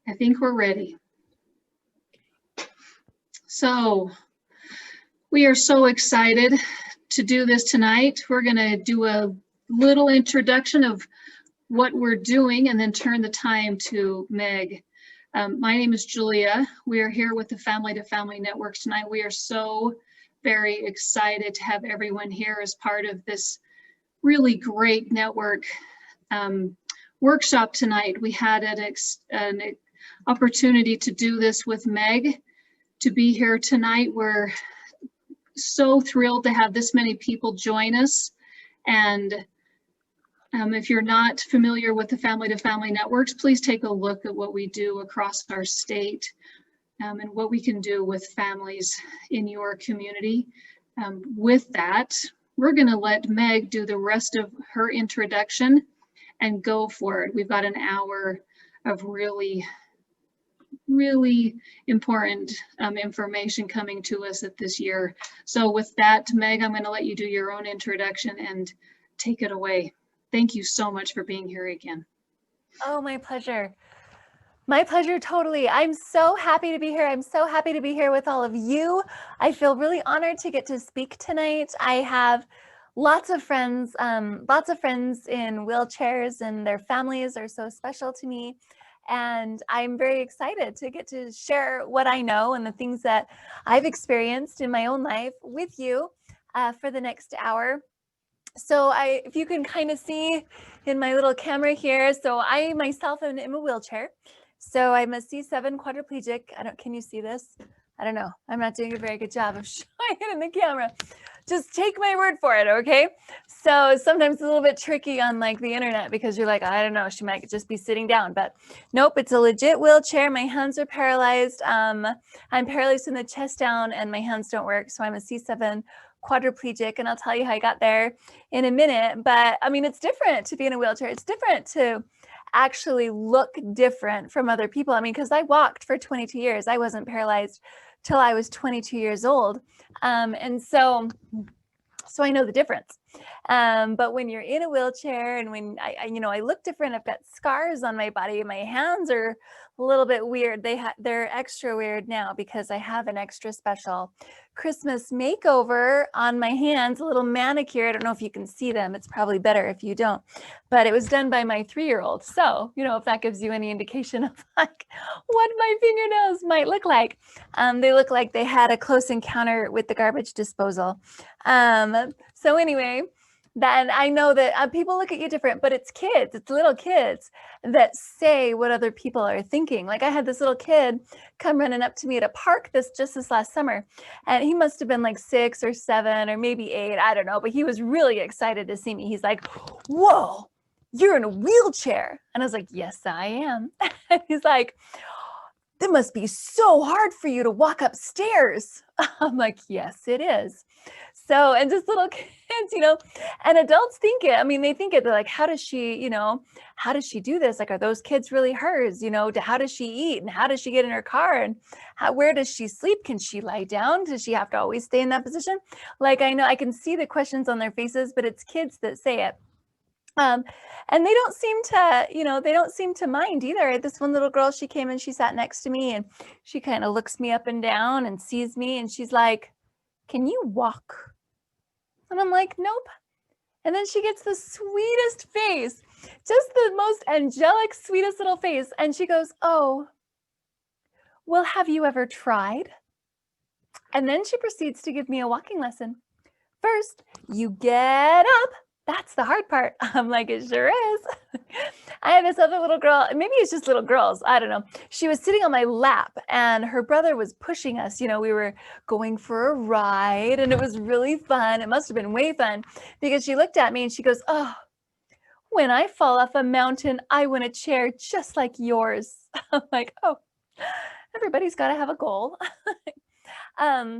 I think we're ready. So we are so excited to do this tonight. We're going to do a little introduction of what we're doing and then turn the time to Meg. My name is Julia. We are here with the Family to Family Network tonight. We are so very excited to have everyone here as part of this really great network workshop tonight. We had an opportunity to do this with Meg, to be here tonight. We're so thrilled to have this many people join us. And if you're not familiar with the Family to Family Networks, please take a look at what we do across our state and what we can do with families in your community. With that, we're going to let Meg do the rest of her introduction and go for it. We've got an hour of really important information coming to us at this year. So with that, Meg, I'm going to let you do your own introduction and take it away. Thank you so much for being here again. Oh, my pleasure. My pleasure, totally. I'm so happy to be here. I'm so happy to be here with all of you. I feel really honored to get to speak tonight. I have lots of friends in wheelchairs, and their families are so special to me. And I'm very excited to get to share what I know and the things that I've experienced in my own life with you for the next hour. So if you can kind of see in my little camera here, so I myself am in a wheelchair. So I'm a C7 quadriplegic. Can you see this? I don't know. I'm not doing a very good job of showing it in the camera. Just take my word for it, okay? So sometimes it's a little bit tricky on like the internet because you're like, I don't know, she might just be sitting down, but nope, it's a legit wheelchair. My hands are paralyzed. I'm paralyzed from the chest down and my hands don't work. So I'm a C7 quadriplegic, and I'll tell you how I got there in a minute. But I mean, it's different to be in a wheelchair. It's different to actually look different from other people. I mean, because I walked for 22 years. I wasn't paralyzed till I was 22 years old. And so I know the difference. But when you're in a wheelchair and when I look different, I've got scars on my body. My hands are a little bit weird. They're extra weird now because I have an extra special Christmas makeover on my hands, a little manicure. I don't know if you can see them. It's probably better if you don't, but it was done by my 3-year-old. So, if that gives you any indication of like what my fingernails might look like. They look like they had a close encounter with the garbage disposal. So anyway, then I know that people look at you different, but it's little kids that say what other people are thinking. Like I had this little kid come running up to me at a park just this last summer, and he must have been like 6 or 7 or maybe 8, I don't know, but he was really excited to see me. He's like, whoa, you're in a wheelchair. And I was like, yes, I am. And he's like, it must be so hard for you to walk upstairs. I'm like, yes, it is. So, and just little kids, and adults think it. I mean, they think it. They're like, how does she do this? Like, are those kids really hers? How does she eat? And how does she get in her car? And where does she sleep? Can she lie down? Does she have to always stay in that position? Like, I know I can see the questions on their faces, but it's kids that say it. And they don't seem to mind either. This one little girl, she came and she sat next to me and she kind of looks me up and down and sees me and she's like, can you walk? And I'm like, nope. And then she gets the sweetest face, just the most angelic, sweetest little face. And she goes, oh, well, have you ever tried? And then she proceeds to give me a walking lesson. First, you get up. That's the hard part. I'm like, it sure is. I had this other little girl, maybe it's just little girls, I don't know. She was sitting on my lap and her brother was pushing us. We were going for a ride and it was really fun. It must have been way fun because she looked at me and she goes, oh, when I fall off a mountain, I want a chair just like yours. I'm like, oh, everybody's got to have a goal. I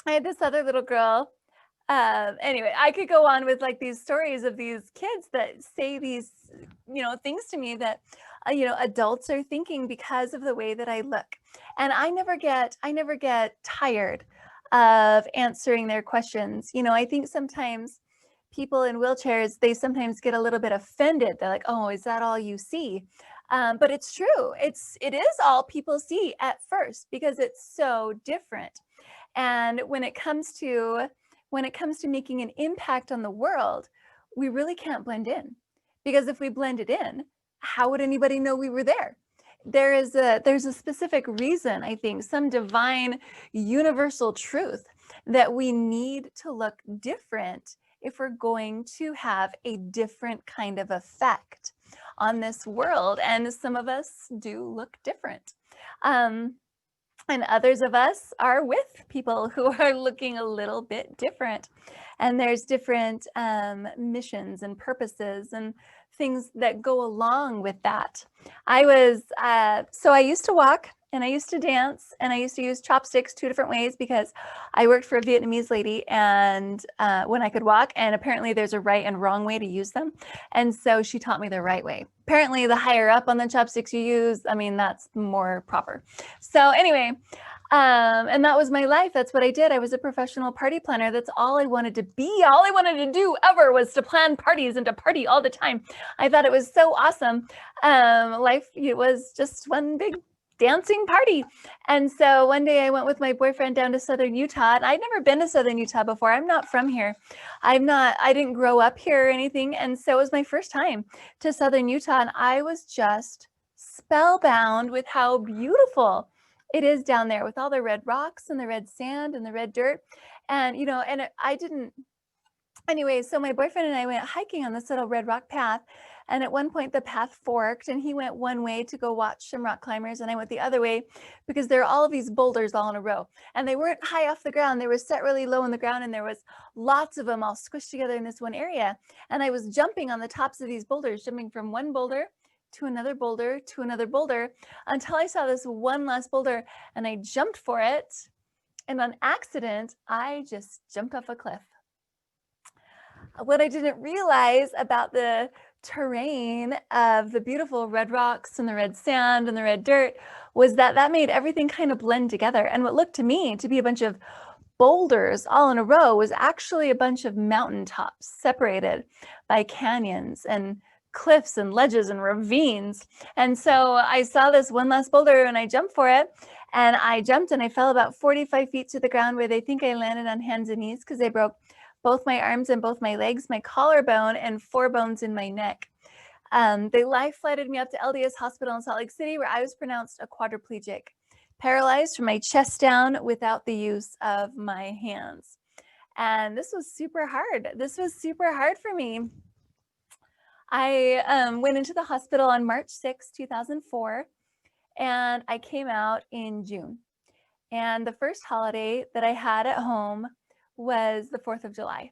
had this other little girl. Anyway, I could go on with like these stories of these kids that say these, things to me that, adults are thinking because of the way that I look. And I never get tired of answering their questions. I think sometimes people in wheelchairs, they sometimes get a little bit offended. They're like, oh, is that all you see? But it's true. It is all people see at first because it's so different. And when it comes to making an impact on the world, we really can't blend in, because if we blended in, how would anybody know we were there? There's a specific reason, I think, some divine universal truth that we need to look different if we're going to have a different kind of effect on this world. And some of us do look different. And others of us are with people who are looking a little bit different. And there's different missions and purposes and things that go along with that. So I used to walk and I used to dance and I used to use chopsticks 2 different ways because I worked for a Vietnamese lady and when I could walk, and apparently there's a right and wrong way to use them. And so she taught me the right way. Apparently the higher up on the chopsticks you use, I mean, that's more proper. So anyway, and that was my life. That's what I did. I was a professional party planner. That's all I wanted to be. All I wanted to do ever was to plan parties and to party all the time. I thought it was so awesome. Life, it was just one big dancing party. And so one day I went with my boyfriend down to Southern Utah, and I'd never been to Southern Utah before. I'm not from here. I didn't grow up here or anything. And so it was my first time to Southern Utah. And I was just spellbound with how beautiful it is down there with all the red rocks and the red sand and the red dirt. And, anyway, so my boyfriend and I went hiking on this little red rock path. And at one point the path forked and he went one way to go watch some rock climbers and I went the other way because there are all of these boulders all in a row and they weren't high off the ground. They were set really low on the ground and there was lots of them all squished together in this one area. And I was jumping on the tops of these boulders, jumping from one boulder to another boulder to another boulder until I saw this one last boulder and I jumped for it. And on accident, I just jumped off a cliff. What I didn't realize about the terrain of the beautiful red rocks and the red sand and the red dirt was that that made everything kind of blend together. And what looked to me to be a bunch of boulders all in a row was actually a bunch of mountaintops separated by canyons and cliffs and ledges and ravines. And so I saw this one last boulder and I jumped for it. And I jumped and I fell about 45 feet to the ground where they think I landed on hands and knees because they broke both my arms and both my legs, my collarbone, and 4 bones in my neck. They life flighted me up to LDS Hospital in Salt Lake City, where I was pronounced a quadriplegic, paralyzed from my chest down without the use of my hands. And this was super hard. This was super hard for me. I went into the hospital on March 6, 2004, and I came out in June. And the first holiday that I had at home was the 4th of July.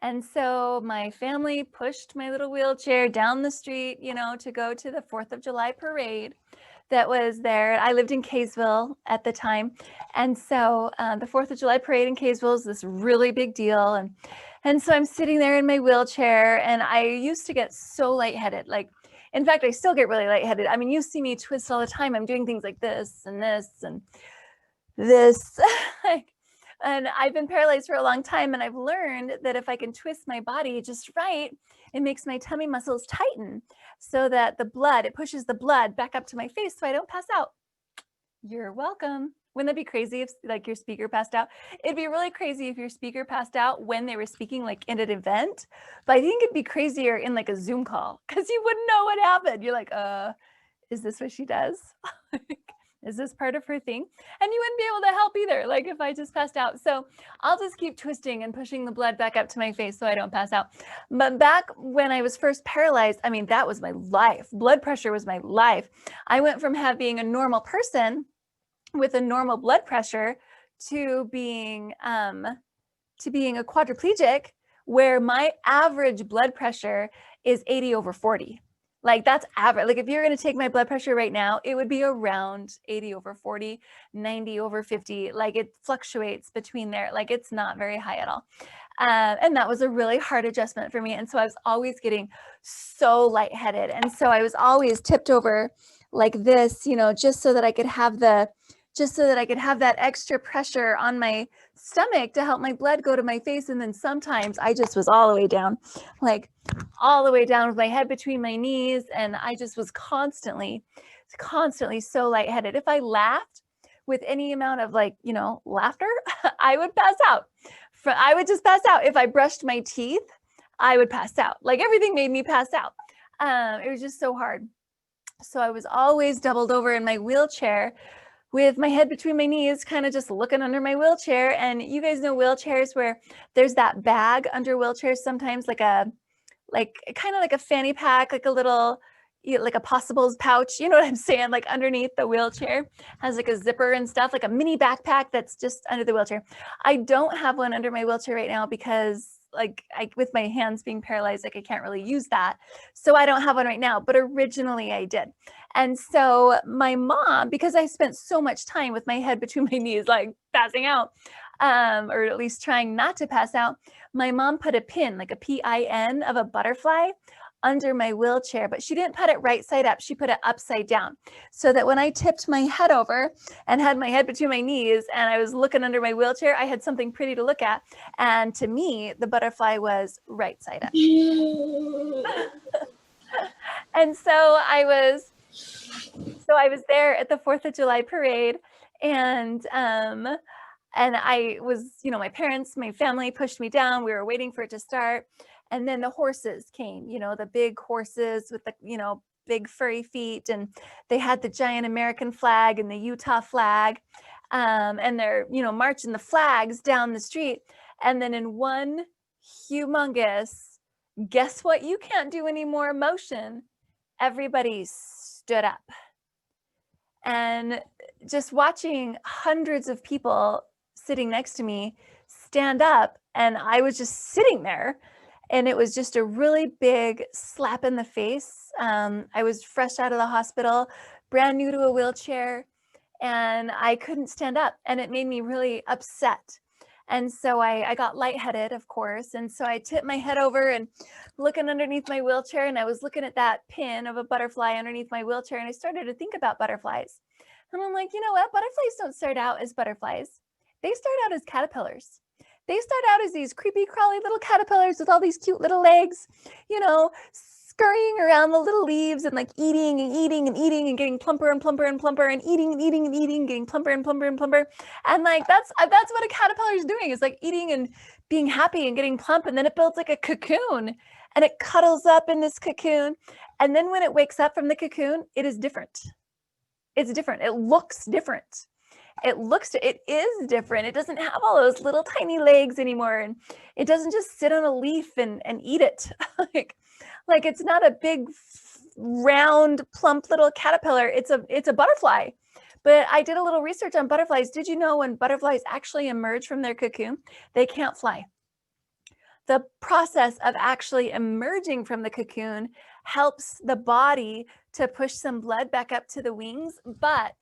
And so my family pushed my little wheelchair down the street, to go to the 4th of July parade that was there. I lived in Kaysville at the time. And so the 4th of July parade in Kaysville is this really big deal. And so I'm sitting there in my wheelchair and I used to get so lightheaded. In fact, I still get really lightheaded. I mean, you see me twist all the time. I'm doing things like this and this and this. And I've been paralyzed for a long time, and I've learned that if I can twist my body just right, it makes my tummy muscles tighten so that it pushes the blood back up to my face so I don't pass out. You're welcome. Wouldn't that be crazy if your speaker passed out? It'd be really crazy if your speaker passed out when they were speaking in an event, but I think it'd be crazier in a Zoom call because you wouldn't know what happened. You're like, is this what she does? Is this part of her thing? And you wouldn't be able to help either, if I just passed out. So I'll just keep twisting and pushing the blood back up to my face so I don't pass out. But back when I was first paralyzed, I mean, that was my life. Blood pressure was my life. I went from being a normal person with a normal blood pressure to being a quadriplegic where my average blood pressure is 80/40. That's average. If you're going to take my blood pressure right now, it would be around 80/40, 90/50. It fluctuates between there. It's not very high at all. And that was a really hard adjustment for me. And so I was always getting so lightheaded. And so I was always tipped over like this, just so that I could have the just so that I could have that extra pressure on my stomach to help my blood go to my face. And then sometimes I just was all the way down, like all the way down with my head between my knees. And I just was constantly so lightheaded. If I laughed with any amount of laughter, I would pass out. I would just pass out. If I brushed my teeth, I would pass out. Like everything made me pass out. It was just so hard. So I was always doubled over in my wheelchair with my head between my knees, kind of just looking under my wheelchair. And you guys know wheelchairs where there's that bag under wheelchairs sometimes, kind of like a fanny pack, like a little, like a possibles pouch, you know what I'm saying? Like underneath the wheelchair has like a zipper and stuff, like a mini backpack that's just under the wheelchair. I don't have one under my wheelchair right now because with my hands being paralyzed, I can't really use that. So I don't have one right now, but originally I did. And so my mom, because I spent so much time with my head between my knees, like passing out, or at least trying not to pass out, my mom put a pin, like a PIN of a butterfly under my wheelchair, but she didn't put it right side up. She put it upside down so that when I tipped my head over and had my head between my knees and I was looking under my wheelchair, I had something pretty to look at. And to me, the butterfly was right side up. And so I was there at the 4th of July parade, and I was, my parents, my family pushed me down. We were waiting for it to start. And then the horses came, the big horses with the, big furry feet. And they had the giant American flag and the Utah flag. And they're, marching the flags down the street. And then in one humongous, guess what you can't do anymore motion, everybody stood up. And just watching hundreds of people sitting next to me stand up, and I was just sitting there. And it was just a really big slap in the face. I was fresh out of the hospital, brand new to a wheelchair, and I couldn't stand up. And it made me really upset. And so I got lightheaded, of course. And so I tipped my head over and looking underneath my wheelchair. And I was looking at that pin of a butterfly underneath my wheelchair. And I started to think about butterflies. And I'm like, you know what? Butterflies don't start out as butterflies. They start out as caterpillars. They start out as these creepy, crawly little caterpillars with all these cute little legs, scurrying around the little leaves and like eating and eating and eating and getting plumper and plumper and plumper and eating and eating and eating, getting plumper and plumper and plumper. And like, that's what a caterpillar is doing. It's like eating and being happy and getting plump. And then it builds like a cocoon and it cuddles up in this cocoon. And then when it wakes up from the cocoon, it is different. It's different. It looks different. It is different. It doesn't have all those little tiny legs anymore. And it doesn't just sit on a leaf and eat it. like it's not a big, round, plump little caterpillar. It's a butterfly. But I did a little research on butterflies. Did you know when butterflies actually emerge from their cocoon, they can't fly? The process of actually emerging from the cocoon helps the body to push some blood back up to the wings, but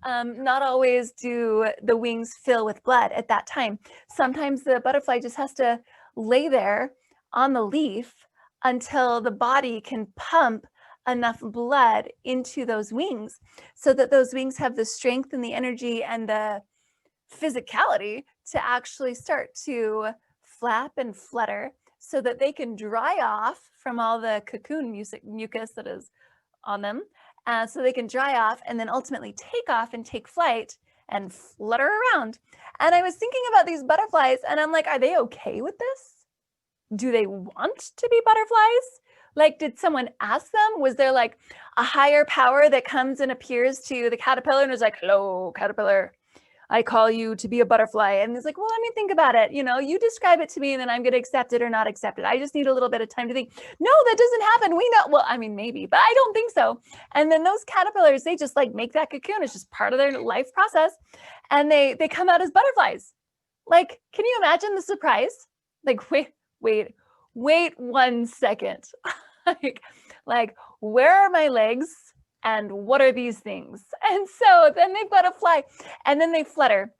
not always do the wings fill with blood at that time. Sometimes the butterfly just has to lay there on the leaf until the body can pump enough blood into those wings so that those wings have the strength and the energy and the physicality to actually start to flap and flutter so that they can dry off from all the cocoon mucus that is on them. So they can dry off and then ultimately take off and take flight and flutter around. And I was thinking about these butterflies and I'm like, are they okay with this? Do they want to be butterflies? Like, did someone ask them? Was there like a higher power that comes and appears to the caterpillar and is like, hello, caterpillar, I call you to be a butterfly. And it's like, well, let me think about it. You describe it to me and then I'm going to accept it or not accept it. I just need a little bit of time to think. No, that doesn't happen. We know. Well, I mean, maybe, but I don't think so. And then those caterpillars, they just like make that cocoon. It's just part of their life process. And they come out as butterflies. Like, can you imagine the surprise? Like, wait 1 second. like, where are my legs? And what are these things? And so then they've got to fly and then they flutter.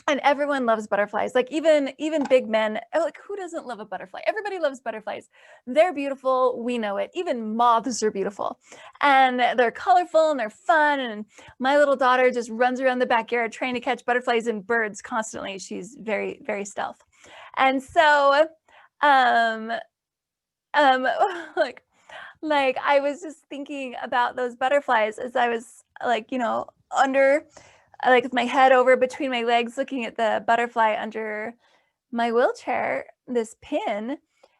And everyone loves butterflies. Like even big men, like who doesn't love a butterfly? Everybody loves butterflies. They're beautiful. We know it. Even moths are beautiful, and they're colorful and they're fun. And my little daughter just runs around the backyard trying to catch butterflies and birds constantly. She's very, very stealth. And so, um, like I was just thinking about those butterflies as I was like, under, like with my head over between my legs, looking at the butterfly under my wheelchair, this pin,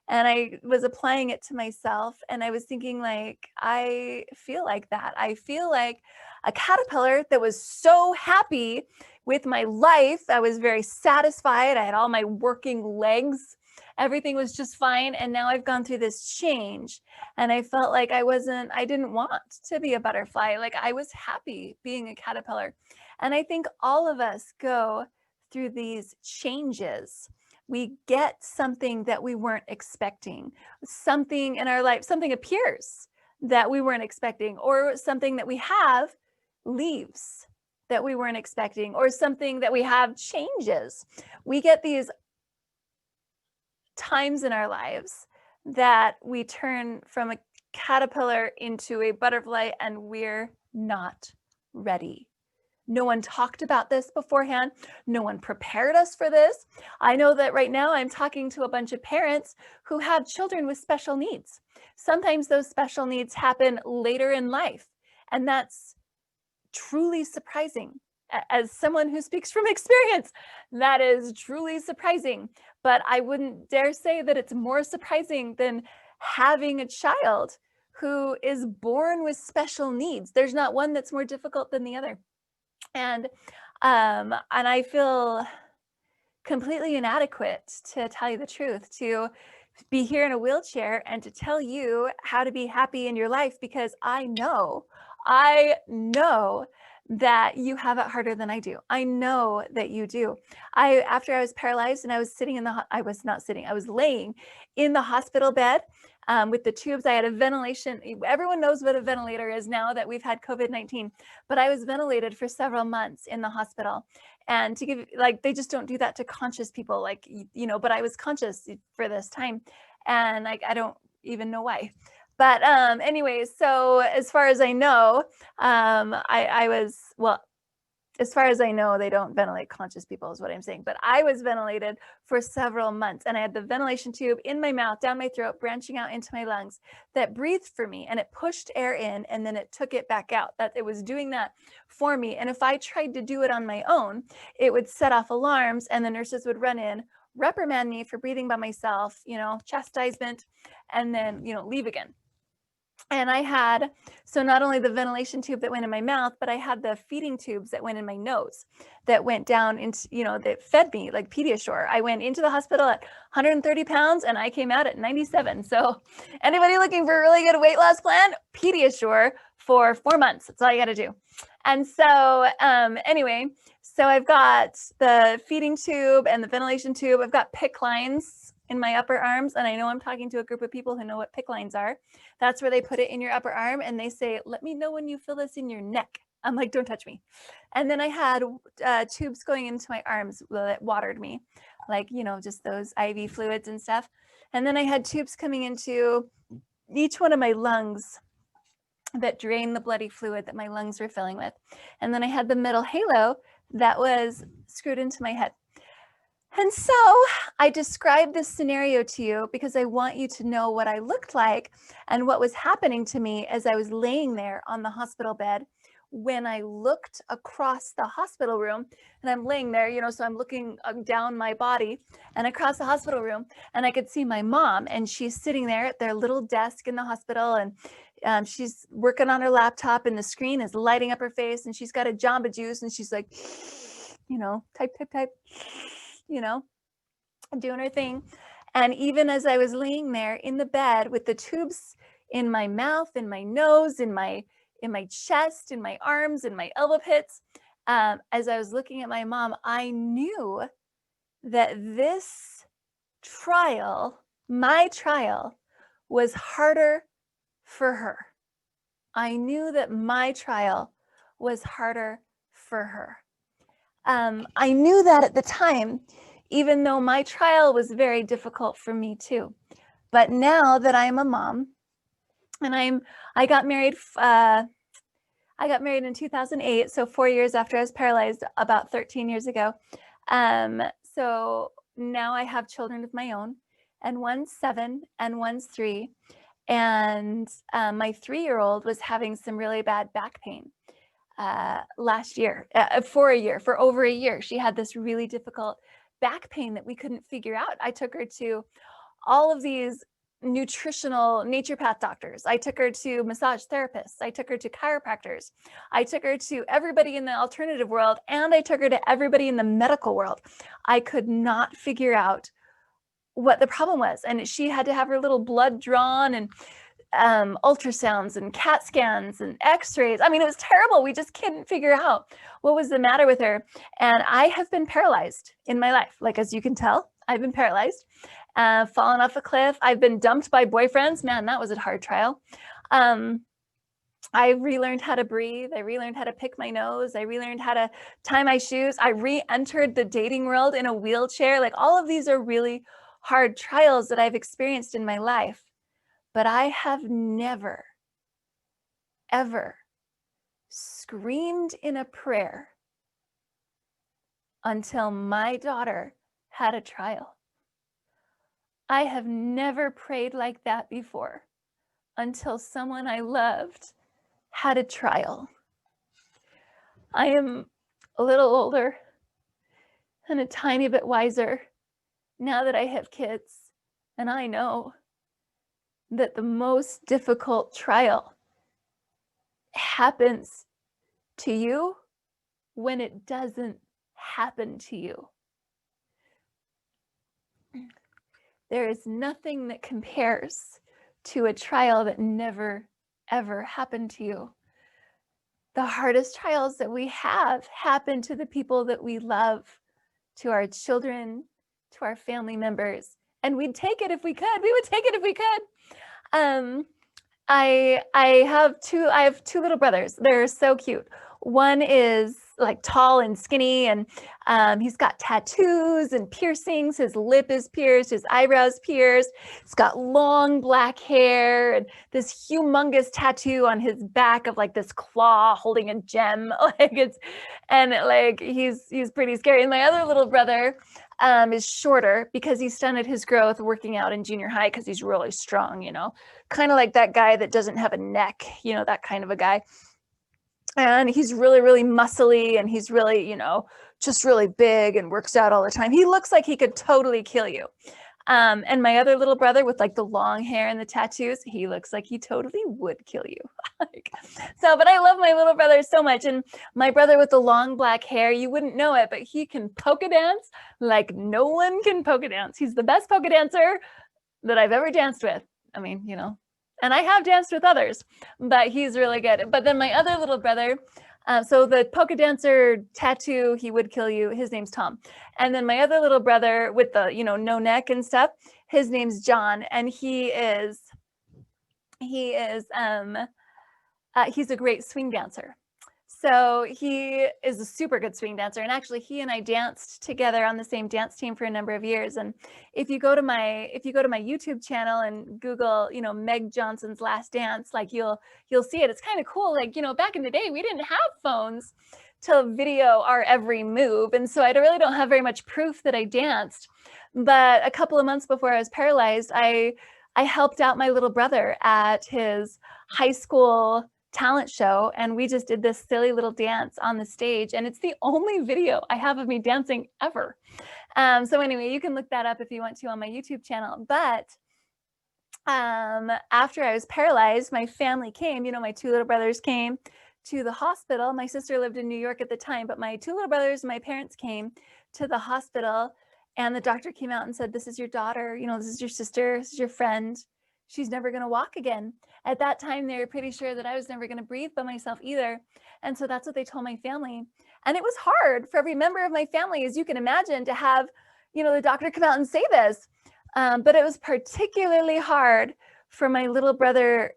and I was applying it to myself. And I was thinking, like, I feel like that. I feel like a caterpillar that was so happy with my life. I was very satisfied. I had all my working legs. Everything was just fine. And now I've gone through this change, and I felt like I didn't want to be a butterfly. Like I was happy being a caterpillar. And I think all of us go through these changes. We get something that we weren't expecting. Something in our life, something appears that we weren't expecting, or something that we have leaves that we weren't expecting, or something that we have changes. We get these times in our lives that we turn from a caterpillar into a butterfly, and we're not ready. No one talked about this beforehand. No one prepared us for this. I know that right now I'm talking to a bunch of parents who have children with special needs. Sometimes those special needs happen later in life, and that's truly surprising. As someone who speaks from experience, that is truly surprising. But I wouldn't dare say that it's more surprising than having a child who is born with special needs. There's not one that's more difficult than the other. And I feel completely inadequate, to tell you the truth, to be here in a wheelchair and to tell you how to be happy in your life, because I know that you have it harder than I do. I know that you do. After I was paralyzed and I was I was laying in the hospital bed with the tubes. I had a ventilation. Everyone knows what a ventilator is now that we've had COVID-19, but I was ventilated for several months in the hospital. And they just don't do that to conscious people, but I was conscious for this time, and I don't even know why. But anyways, so as far as I know, as far as I know, they don't ventilate conscious people, is what I'm saying. But I was ventilated for several months, and I had the ventilation tube in my mouth, down my throat, branching out into my lungs, that breathed for me, and it pushed air in, and then it took it back out. That it was doing that for me. And if I tried to do it on my own, it would set off alarms, and the nurses would run in, reprimand me for breathing by myself, chastisement, and then, leave again. And I had, so not only the ventilation tube that went in my mouth, but I had the feeding tubes that went in my nose, that went down into, that fed me, like Pediasure. I went into the hospital at 130 pounds and I came out at 97. So anybody looking for a really good weight loss plan, Pediasure for 4 months. That's all you got to do. And so anyway, so I've got the feeding tube and the ventilation tube. I've got PICC lines in my upper arms. And I know I'm talking to a group of people who know what PICC lines are. That's where they put it in your upper arm, and they say, let me know when you feel this in your neck. I'm like, don't touch me. And then I had tubes going into my arms that watered me, just those IV fluids and stuff. And then I had tubes coming into each one of my lungs that drained the bloody fluid that my lungs were filling with. And then I had the metal halo that was screwed into my head. And so I described this scenario to you because I want you to know what I looked like and what was happening to me as I was laying there on the hospital bed. When I looked across the hospital room, and I'm laying there, so I'm looking down my body and across the hospital room, and I could see my mom, and she's sitting there at their little desk in the hospital, and she's working on her laptop, and the screen is lighting up her face, and she's got a Jamba Juice, and she's like, type, doing her thing. And even as I was laying there in the bed with the tubes in my mouth, in my nose, in my chest, in my arms, in my elbow pits, as I was looking at my mom, I knew that this trial, my trial, was harder for her. I knew that my trial was harder for her. I knew that at the time, even though my trial was very difficult for me too. But now that I'm a mom, and I got married in 2008, so 4 years after I was paralyzed, about 13 years ago. So now I have children of my own, and one's 7 and one's 3. And my 3-year-old was having some really bad back pain last year, for over a year. She had this really difficult back pain that we couldn't figure out. I took her to all of these nutritional naturopath doctors. I took her to massage therapists. I took her to chiropractors. I took her to everybody in the alternative world, and I took her to everybody in the medical world. I could not figure out what the problem was. And she had to have her little blood drawn, and ultrasounds and CAT scans and x-rays. I mean, it was terrible. We just couldn't figure out what was the matter with her. And I have been paralyzed in my life. Like, as you can tell, I've been paralyzed, fallen off a cliff. I've been dumped by boyfriends. Man, that was a hard trial. I relearned how to breathe. I relearned how to pick my nose. I relearned how to tie my shoes. I re-entered the dating world in a wheelchair. Like, all of these are really hard trials that I've experienced in my life. But I have never, ever screamed in a prayer until my daughter had a trial. I have never prayed like that before until someone I loved had a trial. I am a little older and a tiny bit wiser now that I have kids, and I know that the most difficult trial happens to you when it doesn't happen to you. There is nothing that compares to a trial that never, ever happened to you. The hardest trials that we have happen to the people that we love, to our children, to our family members. And we'd take it if we could. We would take it if we could. I have two little brothers. They're so cute. One is like tall and skinny, and he's got tattoos and piercings. His lip is pierced, his eyebrows pierced. He's got long black hair and this humongous tattoo on his back of like this claw holding a gem. He's pretty scary. And my other little brother is shorter because he stunted his growth working out in junior high because he's really strong, kind of like that guy that doesn't have a neck, that kind of a guy. And he's really, really muscly, and he's really, just really big and works out all the time. He looks like he could totally kill you. And my other little brother with like the long hair and the tattoos, he looks like he totally would kill you. But I love my little brother so much. And my brother with the long black hair, you wouldn't know it, but he can polka dance like no one can polka dance. He's the best polka dancer that I've ever danced with. I mean, and I have danced with others, but he's really good. But then my other little brother, so the polka dancer tattoo, he would kill you. His name's Tom. And then my other little brother with the, no neck and stuff, his name's John. And he's a great swing dancer. So he is a super good swing dancer. And actually he and I danced together on the same dance team for a number of years. And if you go to my YouTube channel and Google, Meg Johnson's Last Dance, like you'll see it. It's kind of cool. Like, back in the day, we didn't have phones to video our every move. And so I really don't have very much proof that I danced. But a couple of months before I was paralyzed, I helped out my little brother at his high school talent show, and we just did this silly little dance on the stage, and it's the only video I have of me dancing ever. So anyway, you can look that up if you want to on my YouTube channel. But after I was paralyzed, my family came, my 2 little brothers came to the hospital. My sister lived in New York at the time, but my 2 little brothers and my parents came to the hospital, and the doctor came out and said, "This is your daughter, this is your sister, this is your friend. She's never going to walk again." At that time, they were pretty sure that I was never going to breathe by myself either. And so that's what they told my family. And it was hard for every member of my family, as you can imagine, to have, the doctor come out and say this. But it was particularly hard for my little brother,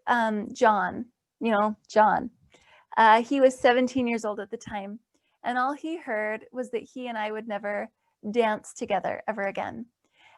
John, John. He was 17 years old at the time. And all he heard was that he and I would never dance together ever again.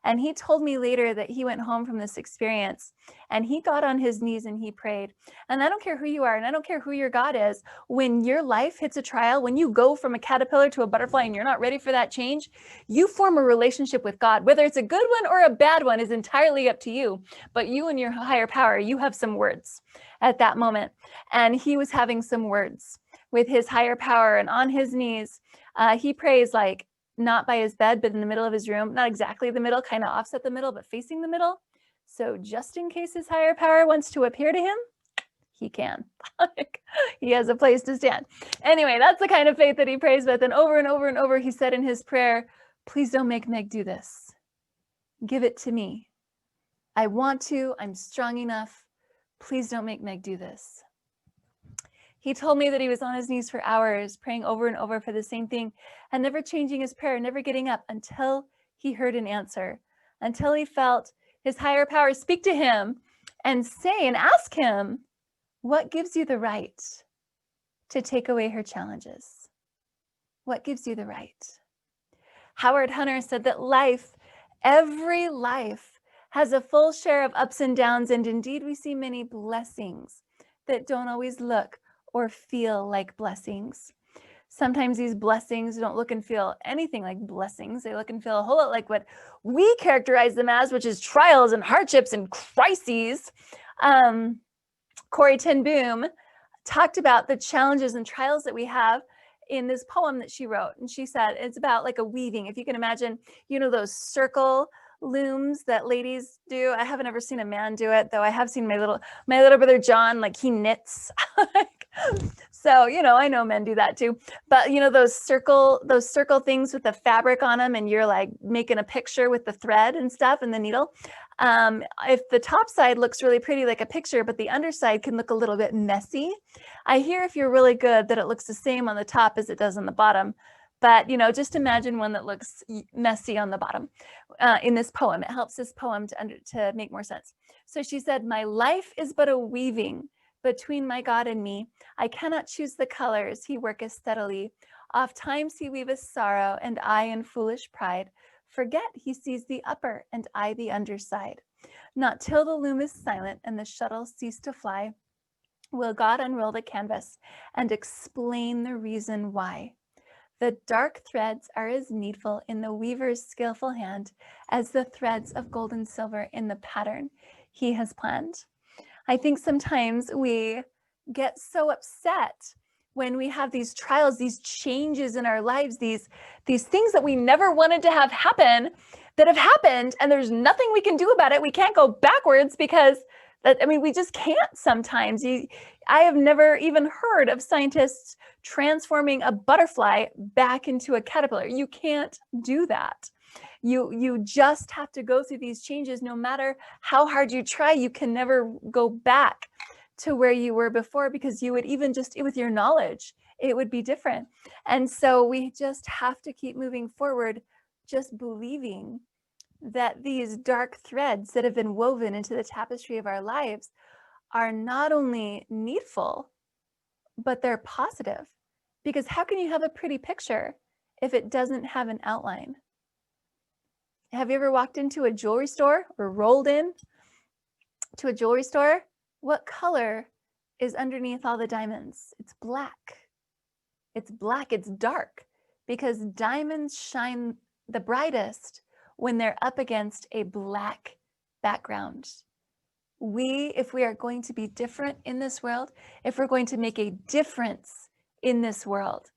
And he told me later that he went home from this experience and he got on his knees and he prayed. And I don't care who you are and I don't care who your God is, when your life hits a trial, when you go from a caterpillar to a butterfly and you're not ready for that change, you form a relationship with God. Whether it's a good one or a bad one is entirely up to you. But you and your higher power, you have some words at that moment. And he was having some words with his higher power, and on his knees, he prays like, not by his bed, but in the middle of his room, not exactly the middle, kind of offset the middle, but facing the middle. So just in case his higher power wants to appear to him, he can. He has a place to stand. Anyway, that's the kind of faith that he prays with. And over and over and over, he said in his prayer, please don't make Meg do this. Give it to me. I want to, I'm strong enough. Please don't make Meg do this. He told me that he was on his knees for hours, praying over and over for the same thing, and never changing his prayer, never getting up until he heard an answer, until he felt his higher power speak to him and say and ask him, what gives you the right to take away her challenges? What gives you the right? Howard Hunter said that life, every life, has a full share of ups and downs, and indeed we see many blessings that don't always look or feel like blessings. Sometimes these blessings don't look and feel anything like blessings. They look and feel a whole lot like what we characterize them as, which is trials and hardships and crises. Corrie ten Boom talked about the challenges and trials that we have in this poem that she wrote. And she said, it's about like a weaving. If you can imagine, you know, those circle looms that ladies do. I haven't ever seen a man do it, though I have seen my little brother John, like he knits. So, you know, I know men do that too. But you know, those circle things with the fabric on them, and you're like making a picture with the thread and stuff and the needle. If the top side looks really pretty like a picture, but the underside can look a little bit messy. I hear if you're really good that it looks the same on the top as it does on the bottom. But, you know, just imagine one that looks messy on the bottom in this poem. It helps this poem to make more sense. So she said, my life is but a weaving between my God and me. I cannot choose the colors. He worketh steadily. Oft times he weaveth sorrow, and I in foolish pride forget he sees the upper and I the underside. Not till the loom is silent and the shuttle cease to fly will God unroll the canvas and explain the reason why. The dark threads are as needful in the weaver's skillful hand as the threads of gold and silver in the pattern he has planned. I think sometimes we get so upset when we have these trials, these changes in our lives, these things that we never wanted to have happen that have happened, and there's nothing we can do about it. We can't go backwards because we just can't sometimes. I have never even heard of scientists transforming a butterfly back into a caterpillar. You can't do that. You just have to go through these changes. No matter how hard you try, you can never go back to where you were before, because you would even just with your knowledge, it would be different. And so we just have to keep moving forward, just believing that these dark threads that have been woven into the tapestry of our lives are not only needful, but they're positive. Because how can you have a pretty picture if it doesn't have an outline? Have you ever walked into a jewelry store or rolled in to a jewelry store? What color is underneath all the diamonds? It's black. It's black, it's dark, because diamonds shine the brightest when they're up against a black background. If we are going to be different in this world, if we're going to make a difference in this world,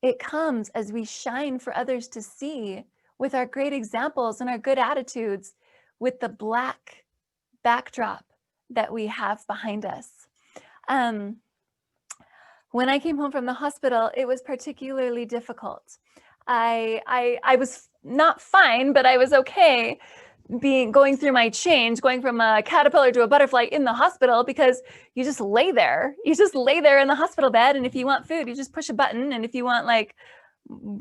it comes as we shine for others to see with our great examples and our good attitudes, with the black backdrop that we have behind us. When I came home from the hospital, it was particularly difficult. I was not fine, but I was okay going through my change, going from a caterpillar to a butterfly in the hospital, because you just lay there. You just lay there in the hospital bed, and if you want food, you just push a button, and if you want like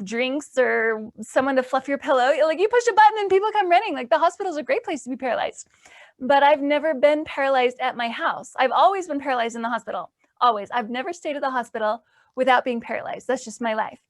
drinks or someone to fluff your pillow, like you push a button and people come running. Like the hospital is a great place to be paralyzed. But I've never been paralyzed at my house. I've always been paralyzed in the hospital. always. I've never stayed at the hospital without being paralyzed. That's just my life.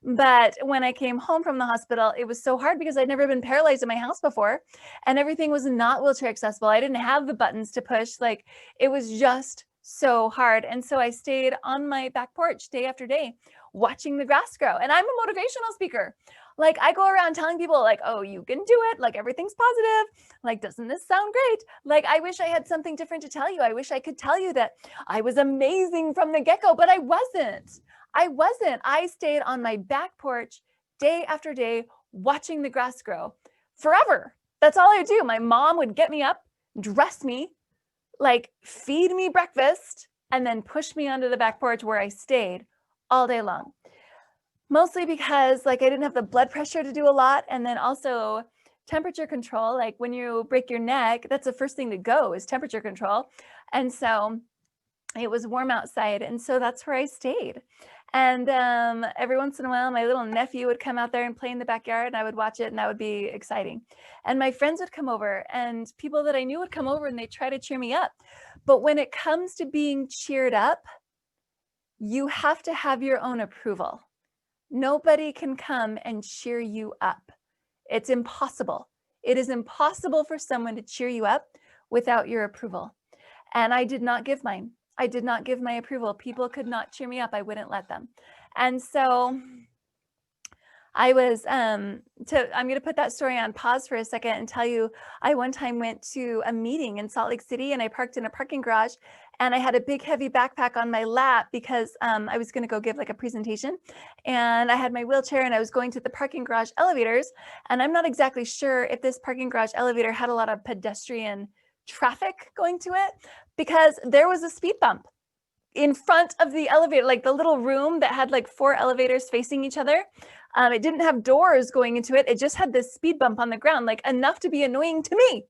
But when I came home from the hospital, it was so hard because I'd never been paralyzed in my house before, and everything was not wheelchair accessible. I didn't have the buttons to push. Like, it was just so hard. And so I stayed on my back porch day after day, watching the grass grow. And I'm a motivational speaker. Like, I go around telling people like, oh, you can do it. Like, everything's positive. Like, doesn't this sound great? Like, I wish I had something different to tell you. I wish I could tell you that I was amazing from the get-go, but I wasn't. I stayed on my back porch day after day, watching the grass grow forever. That's all I do. My mom would get me up, dress me, like feed me breakfast, and then push me onto the back porch where I stayed all day long. Mostly because like I didn't have the blood pressure to do a lot. And then also temperature control, like when you break your neck, that's the first thing to go is temperature control. And so it was warm outside. And so that's where I stayed. And every once in a while, my little nephew would come out there and play in the backyard, and I would watch it, and that would be exciting. And my friends would come over, and people that I knew would come over, and they'd try to cheer me up. But when it comes to being cheered up, you have to have your own approval. Nobody can come and cheer you up. It's impossible. It is impossible for someone to cheer you up without your approval. And I did not give mine. I did not give my approval. People could not cheer me up. I wouldn't let them. And so I was, I'm going to put that story on pause for a second and tell you, I one time went to a meeting in Salt Lake City, and I parked in a parking garage, and I had a big heavy backpack on my lap because I was going to go give like a presentation, and I had my wheelchair, and I was going to the parking garage elevators. And I'm not exactly sure if this parking garage elevator had a lot of pedestrian traffic going to it, because there was a speed bump in front of the elevator, like the little room that had like 4 elevators facing each other. It didn't have doors going into it. It just had this speed bump on the ground, like enough to be annoying to me.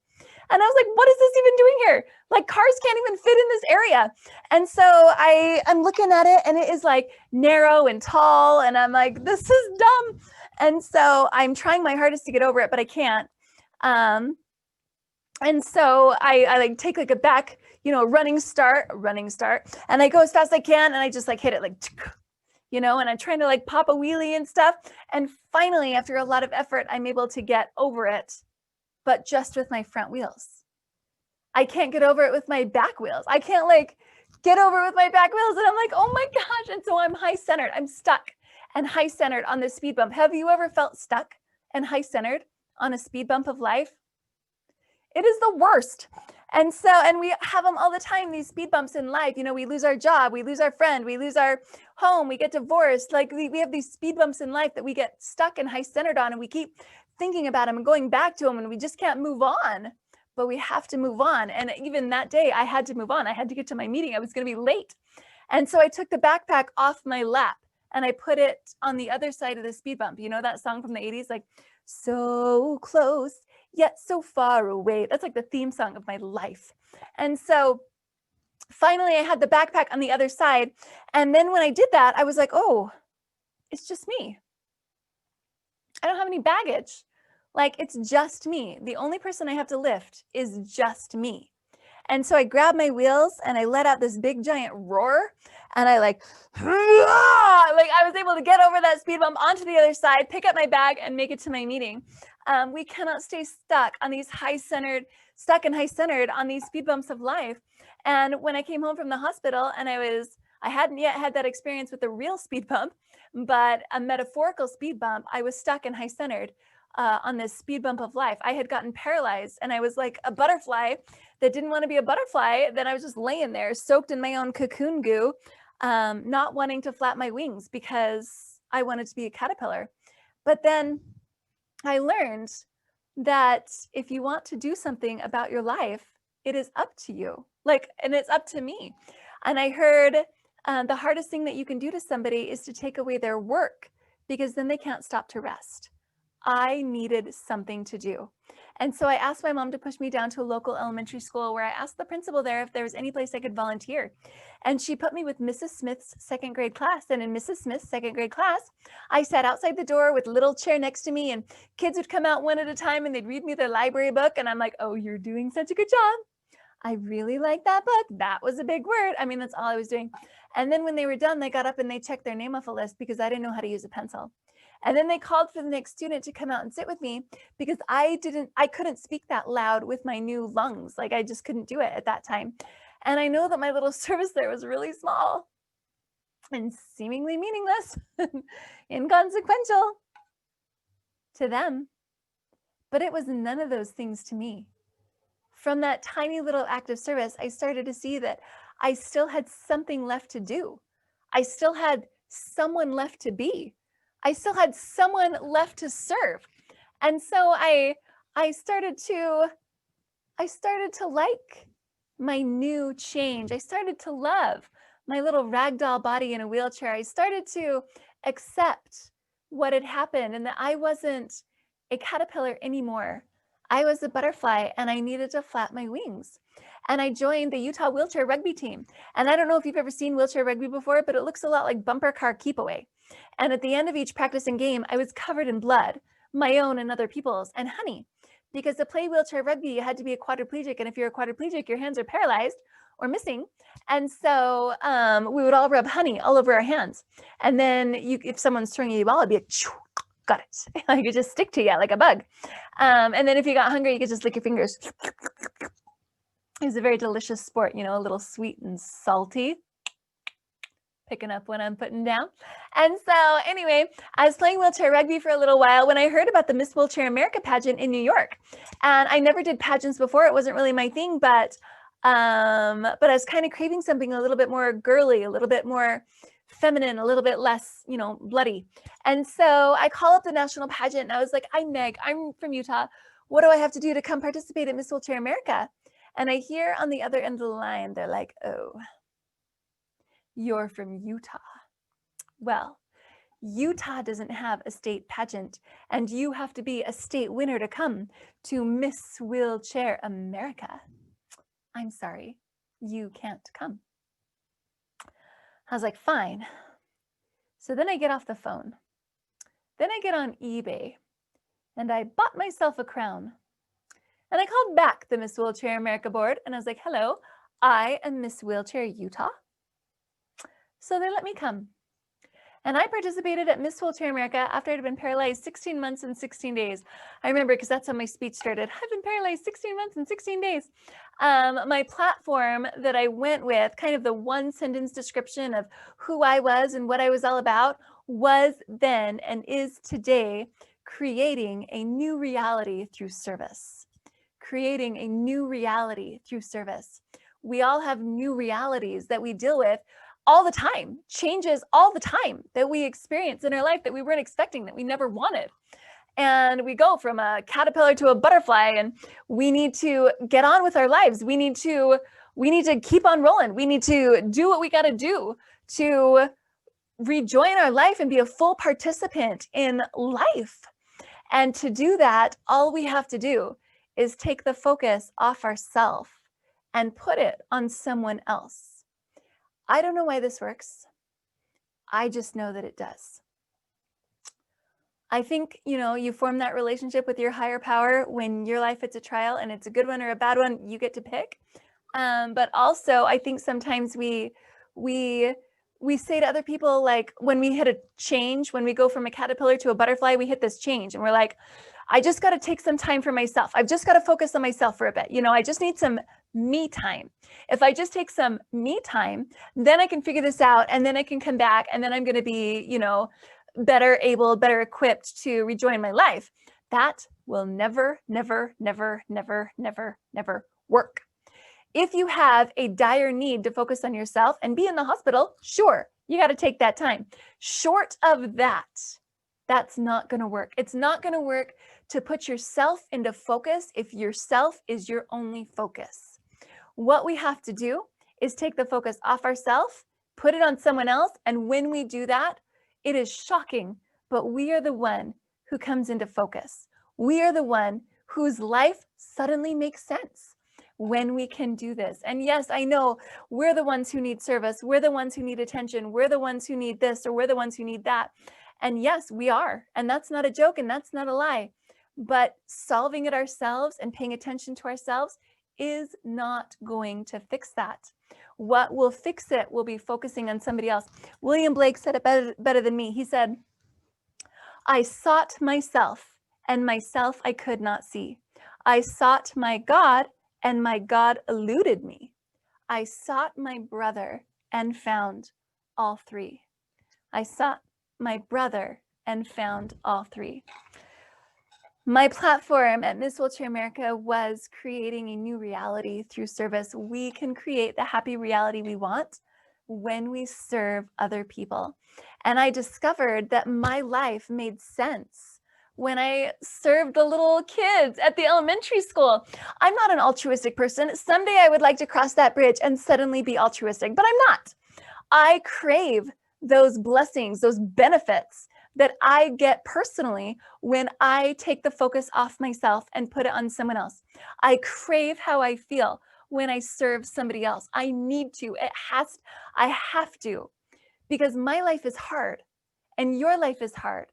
And I was like, what is this even doing here? Like, cars can't even fit in this area. And so I'm looking at it, and it is like narrow and tall. And I'm like, this is dumb. And so I'm trying my hardest to get over it, but I can't. And so I like take like a back, running start, and I go as fast as I can, and I just like hit it like, and I'm trying to like pop a wheelie and stuff. And finally, after a lot of effort, I'm able to get over it, but just with my front wheels. I can't get over it with my back wheels. I can't like get over it with my back wheels. And I'm like, oh my gosh. And so I'm high centered. I'm stuck and high centered on this speed bump. Have you ever felt stuck and high centered on a speed bump of life? It is the worst. And we have them all the time, these speed bumps in life. We lose our job, we lose our friend, we lose our home, we get divorced. Like we have these speed bumps in life that we get stuck and high centered on, and we keep thinking about them and going back to them, and we just can't move on. But we have to move on. And even that day, I had to move on. I had to get to my meeting. I was going to be late. And so I took the backpack off my lap, and I put it on the other side of the speed bump. You know that song from the 80s, like, so close, yet so far away. That's like the theme song of my life. And so finally I had the backpack on the other side. And then when I did that, I was like, oh, it's just me. I don't have any baggage. Like, it's just me. The only person I have to lift is just me. And so I grabbed my wheels, and I let out this big giant roar, and I like I was able to get over that speed bump onto the other side, pick up my bag, and make it to my meeting. We cannot stay stuck on these high centered on these speed bumps of life. And when I came home from the hospital, and I hadn't yet had that experience with the real speed bump, but a metaphorical speed bump, I was stuck and high centered on this speed bump of life. I had gotten paralyzed, and I was like a butterfly that didn't want to be a butterfly. Then I was just laying there soaked in my own cocoon goo, not wanting to flap my wings because I wanted to be a caterpillar. But then I learned that if you want to do something about your life, it is up to you. And it's up to me. And I heard the hardest thing that you can do to somebody is to take away their work, because then they can't stop to rest. I needed something to do. And so I asked my mom to push me down to a local elementary school, where I asked the principal there if there was any place I could volunteer. And she put me with Mrs. Smith's second grade class. And in Mrs. Smith's second grade class, I sat outside the door with a little chair next to me, and kids would come out one at a time, and they'd read me their library book. And I'm like, oh, you're doing such a good job. I really like that book. That was a big word. I mean, that's all I was doing. And then when they were done, they got up and they checked their name off a list because I didn't know how to use a pencil. And then they called for the next student to come out and sit with me because I couldn't speak that loud with my new lungs. Like I just couldn't do it at that time. And I know that my little service there was really small and seemingly meaningless, inconsequential to them. But it was none of those things to me. From that tiny little act of service, I started to see that I still had something left to do. I still had someone left to be. I still had someone left to serve. And so I started to like my new change. I started to love my little ragdoll body in a wheelchair. I started to accept what had happened and that I wasn't a caterpillar anymore. I was a butterfly and I needed to flap my wings. And I joined the Utah wheelchair rugby team. And I don't know if you've ever seen wheelchair rugby before, but it looks a lot like bumper car keep away. And at the end of each practice and game, I was covered in blood, my own and other people's, and honey. Because to play wheelchair rugby, you had to be a quadriplegic. And if you're a quadriplegic, your hands are paralyzed or missing. And so we would all rub honey all over our hands. And then if someone's throwing you a ball, it'd be got it. I could just stick to you like a bug. And then if you got hungry, you could just lick your fingers. It was a very delicious sport, you know, a little sweet and salty. Picking up what I'm putting down. And so anyway, I was playing wheelchair rugby for a little while when I heard about the Miss Wheelchair America pageant in New York. And I never did pageants before. It wasn't really my thing, but I was kind of craving something a little bit more girly, a little bit more feminine, a little bit less, you know, bloody. And so I call up the national pageant and I was like, I'm Meg, I'm from Utah. What do I have to do to come participate at Miss Wheelchair America? And I hear on the other end of the line, they're like, oh, you're from Utah. Well, Utah doesn't have a state pageant and you have to be a state winner to come to Miss Wheelchair America. I'm sorry, you can't come. I was like, fine. So then I get off the phone. Then I get on eBay and I bought myself a crown. And I called back the Miss Wheelchair America board and I was like, hello, I am Miss Wheelchair Utah. So they let me come. And I participated at Miss Wheelchair America after I'd been paralyzed 16 months and 16 days. I remember because that's how my speech started. I've been paralyzed 16 months and 16 days. My platform that I went with, kind of the one sentence description of who I was and what I was all about, was then and is today creating a new reality through service. Creating a new reality through service. We all have new realities that we deal with all the time, changes all the time that we experience in our life that we weren't expecting, that we never wanted. And we go from a caterpillar to a butterfly and we need to get on with our lives. We need to keep on rolling. We need to do what we got to do to rejoin our life and be a full participant in life. And to do that, all we have to do is take the focus off ourselves and put it on someone else. I don't know why this works. I just know that it does. I think, you know, you form that relationship with your higher power when your life hits a trial and it's a good one or a bad one, you get to pick. But also I think sometimes we say to other people, like when we hit a change, when we go from a caterpillar to a butterfly, we hit this change and we're like, I just got to take some time for myself. I've just got to focus on myself for a bit. You know, I just need some me time. If I just take some me time, then I can figure this out and then I can come back and then I'm going to be, you know, better able, better equipped to rejoin my life. That will never, never, never, never, never, never work. If you have a dire need to focus on yourself and be in the hospital, sure, you got to take that time. Short of that, that's not going to work. It's not going to work to put yourself into focus if yourself is your only focus. What we have to do is take the focus off ourselves, put it on someone else, and when we do that, it is shocking, but we are the one who comes into focus. We are the one whose life suddenly makes sense when we can do this. And yes, I know we're the ones who need service. We're the ones who need attention. We're the ones who need this, or we're the ones who need that. And yes, we are. And that's not a joke and that's not a lie. But solving it ourselves and paying attention to ourselves is not going to fix that. What will fix it will be focusing on somebody else. William Blake said it better than me. He said, I sought myself, and myself I could not see. I sought my God, and my God eluded me. I sought my brother and found all three. I sought my brother and found all three. My platform at Miss Wheelchair America was creating a new reality through service. We can create the happy reality we want when we serve other people. And I discovered that my life made sense when I served the little kids at the elementary school. I'm not an altruistic person. Someday I would like to cross that bridge and suddenly be altruistic, but I'm not. I crave those blessings, those benefits that I get personally when I take the focus off myself and put it on someone else. I crave how I feel when I serve somebody else. I need to, I have to, because my life is hard and your life is hard.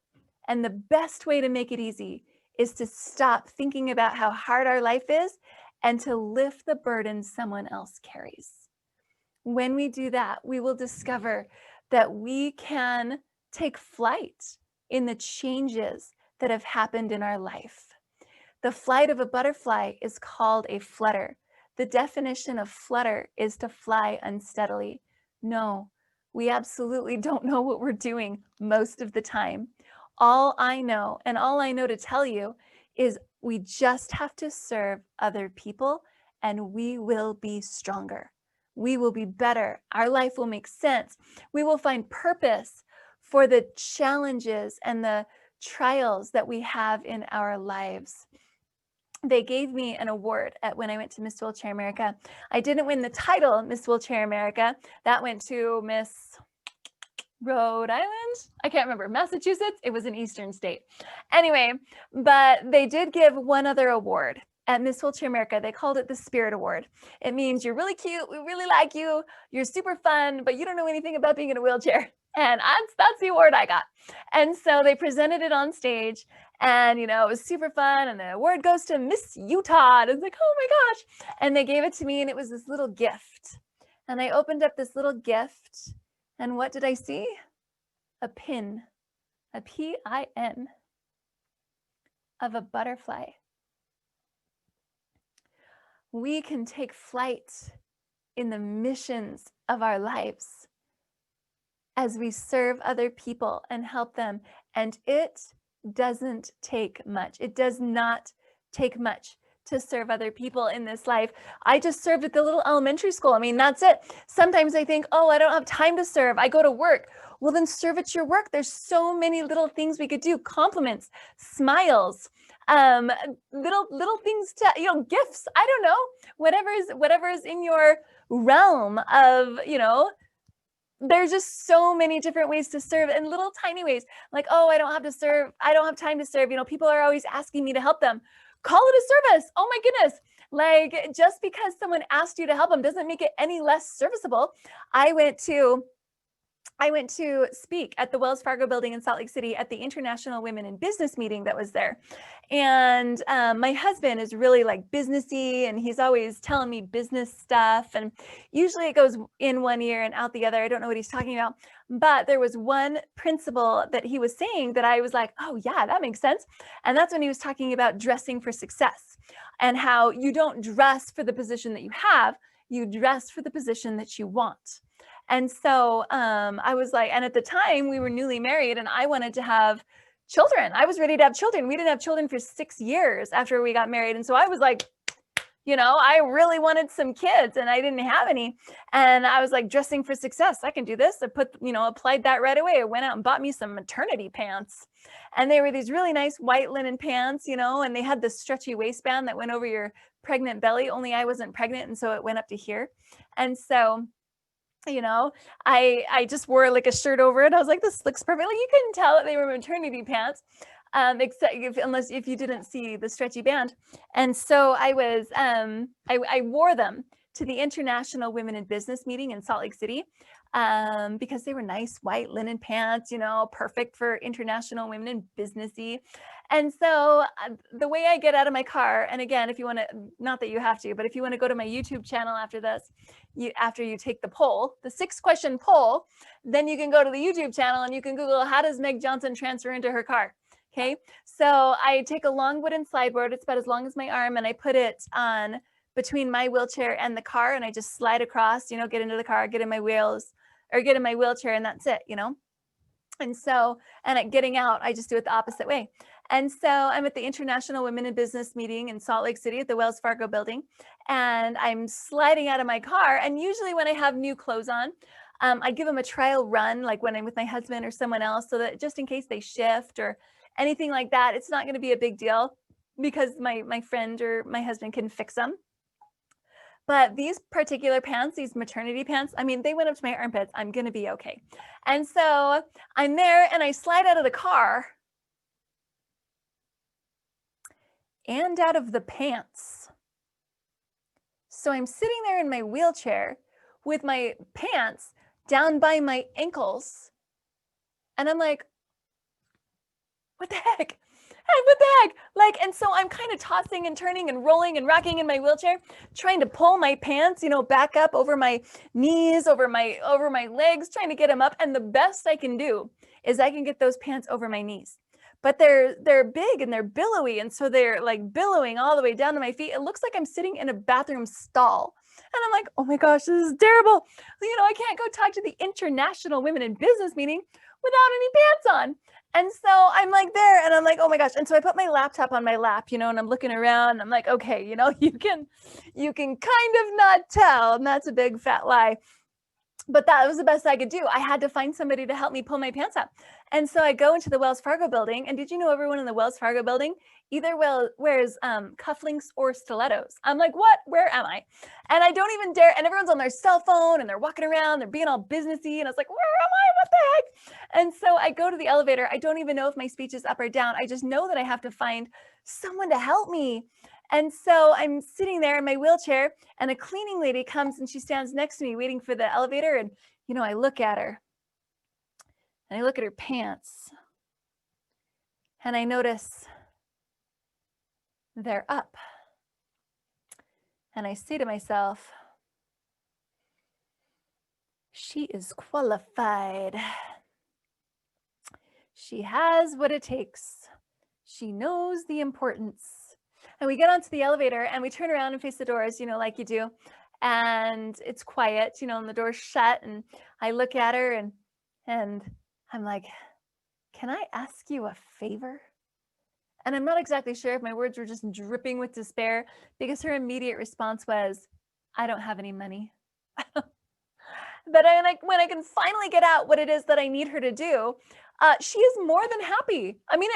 And the best way to make it easy is to stop thinking about how hard our life is and to lift the burden someone else carries. When we do that, we will discover that we can take flight in the changes that have happened in our life. The flight of a butterfly is called a flutter. The definition of flutter is to fly unsteadily. No, we absolutely don't know what we're doing most of the time. All I know, and all I know to tell you, is we just have to serve other people and we will be stronger. We will be better. Our life will make sense. We will find purpose for the challenges and the trials that we have in our lives. They gave me an award when I went to Miss Wheelchair America. I didn't win the title Miss Wheelchair America. That went to Miss Rhode Island. I can't remember. Massachusetts. It was an eastern state. Anyway, but they did give one other award at Miss Wheelchair America. They called it the Spirit Award. It means you're really cute. We really like you. You're super fun, but you don't know anything about being in a wheelchair. And that's the award I got. And so they presented it on stage and, it was super fun. And the award goes to Miss Utah. And it's like, oh my gosh. And they gave it to me and it was this little gift. And I opened up this little gift. And what did I see? A pin, a P-I-N of a butterfly. We can take flight in the missions of our lives as we serve other people and help them. And it doesn't take much. It does not take much to serve other people in this life. I just served at the little elementary school. I mean, that's it. Sometimes I think, oh, I don't have time to serve. I go to work. Well, then serve at your work. There's so many little things we could do. Compliments, smiles, little things to, gifts. I don't know, whatever is in your realm of, there's just so many different ways to serve and little tiny ways like, oh, I don't have to serve. I don't have time to serve. People are always asking me to help them. Call it a service. Oh my goodness. Like just because someone asked you to help them doesn't make it any less serviceable. I went to speak at the Wells Fargo building in Salt Lake City at the International Women in Business meeting that was there. And my husband is really like businessy and he's always telling me business stuff. And usually it goes in one ear and out the other. I don't know what he's talking about. But there was one principle that he was saying that I was like, oh yeah, that makes sense. And that's when he was talking about dressing for success and how you don't dress for the position that you have, you dress for the position that you want. And so I was like, and at the time we were newly married and I wanted to have children. I was ready to have children. We didn't have children for 6 years after we got married. And so I was like, I really wanted some kids and I didn't have any. And I was like, dressing for success. I can do this. I applied that right away. I went out and bought me some maternity pants. And they were these really nice white linen pants, and they had this stretchy waistband that went over your pregnant belly. Only I wasn't pregnant. And so it went up to here. And so I just wore like a shirt over it. I was like, this looks perfect. Like, you couldn't tell that they were maternity pants, except if you didn't see the stretchy band. And so I was, I wore them to the International Women in Business meeting in Salt Lake City, because they were nice white linen pants, perfect for international women in businessy. And so the way I get out of my car, and again, if you want to, not that you have to, but if you want to go to my YouTube channel after this, after you take the poll, the 6-question poll, then you can go to the YouTube channel and you can Google, how does Meg Johnson transfer into her car? Okay, so I take a long wooden slide board, it's about as long as my arm, and I put it on between my wheelchair and the car, and I just slide across, you know, get into the car, get in my wheels, or get in my wheelchair, and that's it, you know. And so, and at getting out, I just do it the opposite way. And so I'm at the International Women in Business meeting in Salt Lake City at the Wells Fargo building, and I'm sliding out of my car. And usually when I have new clothes on, I give them a trial run, like when I'm with my husband or someone else, so that just in case they shift or anything like that, it's not going to be a big deal because my friend or my husband can fix them. But these particular pants, these maternity pants, I mean, they went up to my armpits. I'm going to be okay. And so I'm there and I slide out of the car and out of the pants. So I'm sitting there in my wheelchair with my pants down by my ankles. And I'm like, what the heck? Hey, what the heck? Like, and so I'm kind of tossing and turning and rolling and rocking in my wheelchair, trying to pull my pants, you know, back up over my knees, over my legs, trying to get them up. And the best I can do is I can get those pants over my knees. But they're big and they're billowy. And so they're like billowing all the way down to my feet. It looks like I'm sitting in a bathroom stall. And I'm like, oh my gosh, this is terrible. You know, I can't go talk to the International Women in Business meeting without any pants on. And so I'm like there and I'm like, oh my gosh. And so I put my laptop on my lap, you know, and I'm looking around and I'm like, okay, you know, you can kind of not tell. And that's a big fat lie. But that was the best I could do. I had to find somebody to help me pull my pants up. And so I go into the Wells Fargo building. And did you know everyone in the Wells Fargo building either wears cufflinks or stilettos? I'm like, what? Where am I? And I don't even dare. And everyone's on their cell phone and they're walking around. They're being all businessy. And I was like, where am I? What the heck? And so I go to the elevator. I don't even know if my speech is up or down. I just know that I have to find someone to help me. And so I'm sitting there in my wheelchair and a cleaning lady comes and she stands next to me waiting for the elevator. And, you know, I look at her and I look at her pants and I notice they're up. And I say to myself, she is qualified. She has what it takes. She knows the importance. And we get onto the elevator and we turn around and face the doors, you know, like you do. And it's quiet, you know, and the door's shut. And I look at her and I'm like, can I ask you a favor? And I'm not exactly sure if my words were just dripping with despair because her immediate response was, I don't have any money. But when I can finally get out what it is that I need her to do, she is more than happy. I mean,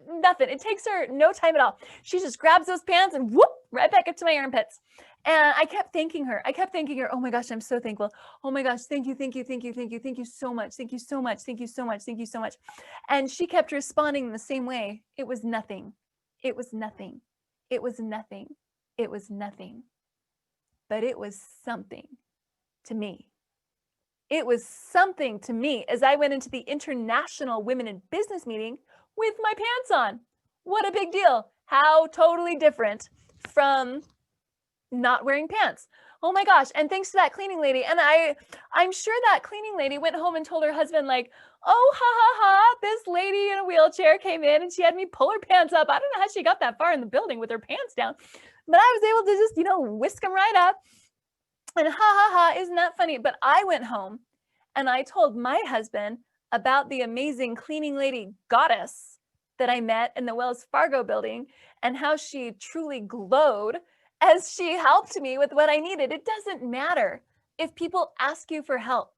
nothing. It takes her no time at all. She just grabs those pants and whoop, right back up to my armpits. And I kept thanking her. Oh my gosh, I'm so thankful. Oh my gosh, thank you, thank you, thank you, thank you, thank you so much, thank you so much, thank you so much, thank you so much. And she kept responding the same way. It was nothing. It was nothing. It was nothing. It was nothing. But it was something to me. It was something to me as I went into the International Women in Business meeting with my pants on. What a big deal. How totally different from not wearing pants. Oh my gosh. And thanks to that cleaning lady. And I'm sure that cleaning lady went home and told her husband, like, oh, ha, ha, ha, this lady in a wheelchair came in and she had me pull her pants up. I don't know how she got that far in the building with her pants down, but I was able to just, you know, whisk them right up. And ha, ha, ha, isn't that funny? But I went home and I told my husband about the amazing cleaning lady goddess that I met in the Wells Fargo building and how she truly glowed as she helped me with what I needed. It doesn't matter if people ask you for help.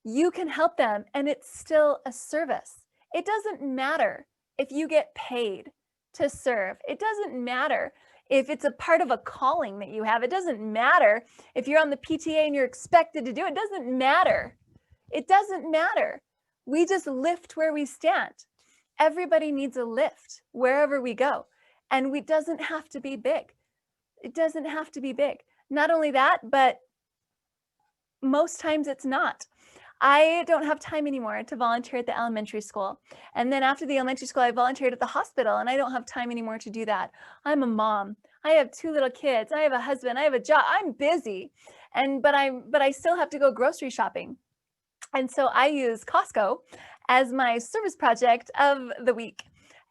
You can help them and it's still a service. It doesn't matter if you get paid to serve. It doesn't matter if it's a part of a calling that you have. It doesn't matter if you're on the PTA and you're expected to do it. It doesn't matter. It doesn't matter. We just lift where we stand. Everybody needs a lift wherever we go. And it doesn't have to be big. It doesn't have to be big. Not only that, but most times it's not. I don't have time anymore to volunteer at the elementary school. And then after the elementary school, I volunteered at the hospital, and I don't have time anymore to do that. I'm a mom. I have 2 little kids. I have a husband. I have a job. I'm busy. But I still have to go grocery shopping. And so I use Costco as my service project of the week,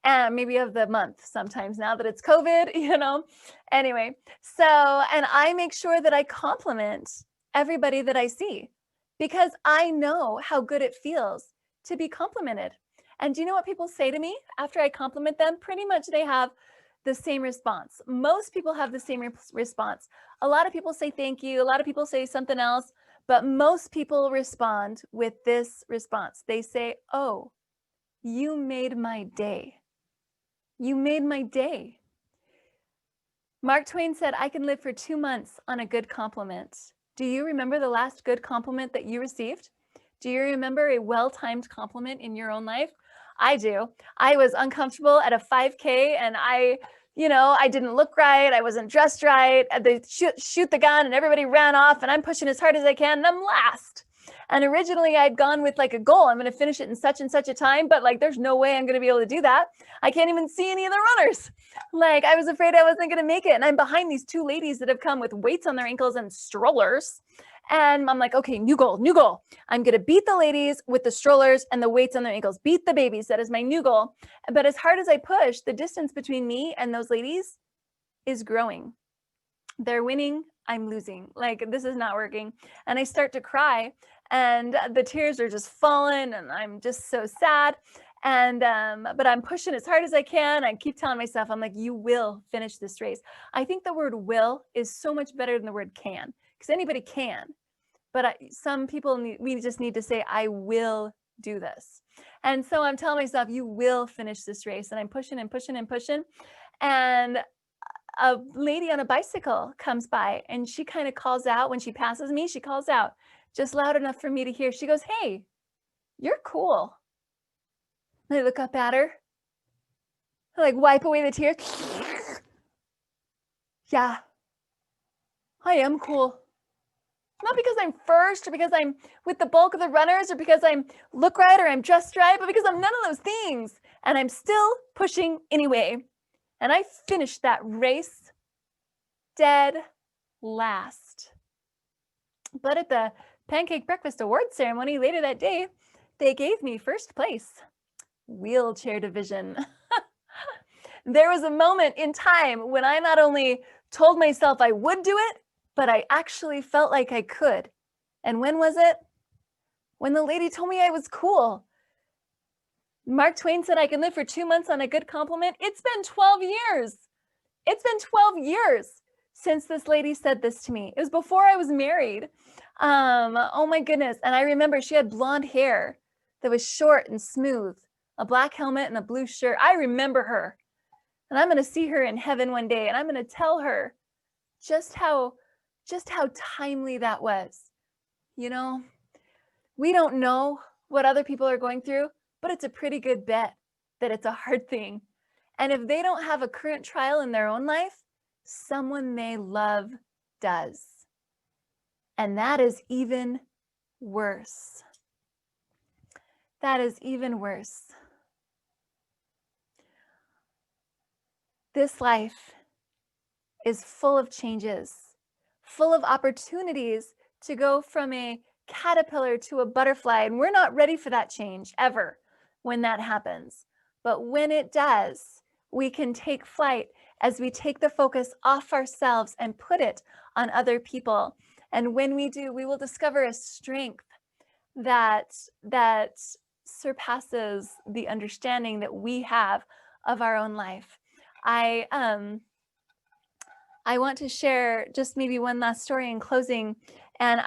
and maybe of the month sometimes now that it's COVID, Anyway, so, and I make sure that I compliment everybody that I see, because I know how good it feels to be complimented. And do you know what people say to me after I compliment them? Pretty much they have the same response. Most people have the same response. A lot of people say thank you. A lot of people say something else, but most people respond with this response. They say, "Oh, you made my day. You made my day." Mark Twain said, "I can live for 2 months on a good compliment." Do you remember the last good compliment that you received? Do you remember a well-timed compliment in your own life? I do. I was uncomfortable at a 5K, and I didn't look right. I wasn't dressed right. They shoot the gun and everybody ran off, and I'm pushing as hard as I can and I'm last. And originally I'd gone with like a goal. I'm going to finish it in such and such a time, but like, there's no way I'm going to be able to do that. I can't even see any of the runners. Like, I was afraid I wasn't going to make it. And I'm behind these 2 ladies that have come with weights on their ankles and strollers. And I'm like, okay, new goal. I'm going to beat the ladies with the strollers and the weights on their ankles, beat the babies. That is my new goal. But as hard as I push, the distance between me and those ladies is growing. They're winning. I'm losing. Like, this is not working. And I start to cry, and the tears are just falling, and I'm just so sad. And, but I'm pushing as hard as I can. I keep telling myself, I'm like, you will finish this race. I think the word will is so much better than the word can, because anybody can. But some people we just need to say, I will do this. And so I'm telling myself, you will finish this race. And I'm pushing and pushing and pushing. And a lady on a bicycle comes by, and she kind of calls out when she passes me. She calls out just loud enough for me to hear. She goes, "Hey, you're cool." And I look up at her. I like wipe away the tears. Yeah, I am cool. Not because I'm first, or because I'm with the bulk of the runners, or because I'm look right, or I'm dressed right, but because I'm none of those things. And I'm still pushing anyway. And I finished that race dead last. But at the Pancake Breakfast Award ceremony later that day, they gave me first place, wheelchair division. There was a moment in time when I not only told myself I would do it, but I actually felt like I could. And when was it? When the lady told me I was cool. Mark Twain said I can live for 2 months on a good compliment. It's been 12 years. It's been 12 years since this lady said this to me. It was before I was married. Oh my goodness. And I remember she had blonde hair that was short and smooth, a black helmet and a blue shirt. I remember her. And I'm going to see her in heaven one day, and I'm going to tell her just how timely that was. We don't know what other people are going through, but it's a pretty good bet that it's a hard thing. And if they don't have a current trial in their own life, someone they love does. And that is even worse. That is even worse. This life is full of changes, full of opportunities to go from a caterpillar to a butterfly. And we're not ready for that change ever when that happens. But when it does, we can take flight as we take the focus off ourselves and put it on other people. And when we do, we will discover a strength that surpasses the understanding that we have of our own life. I want to share just maybe one last story in closing. And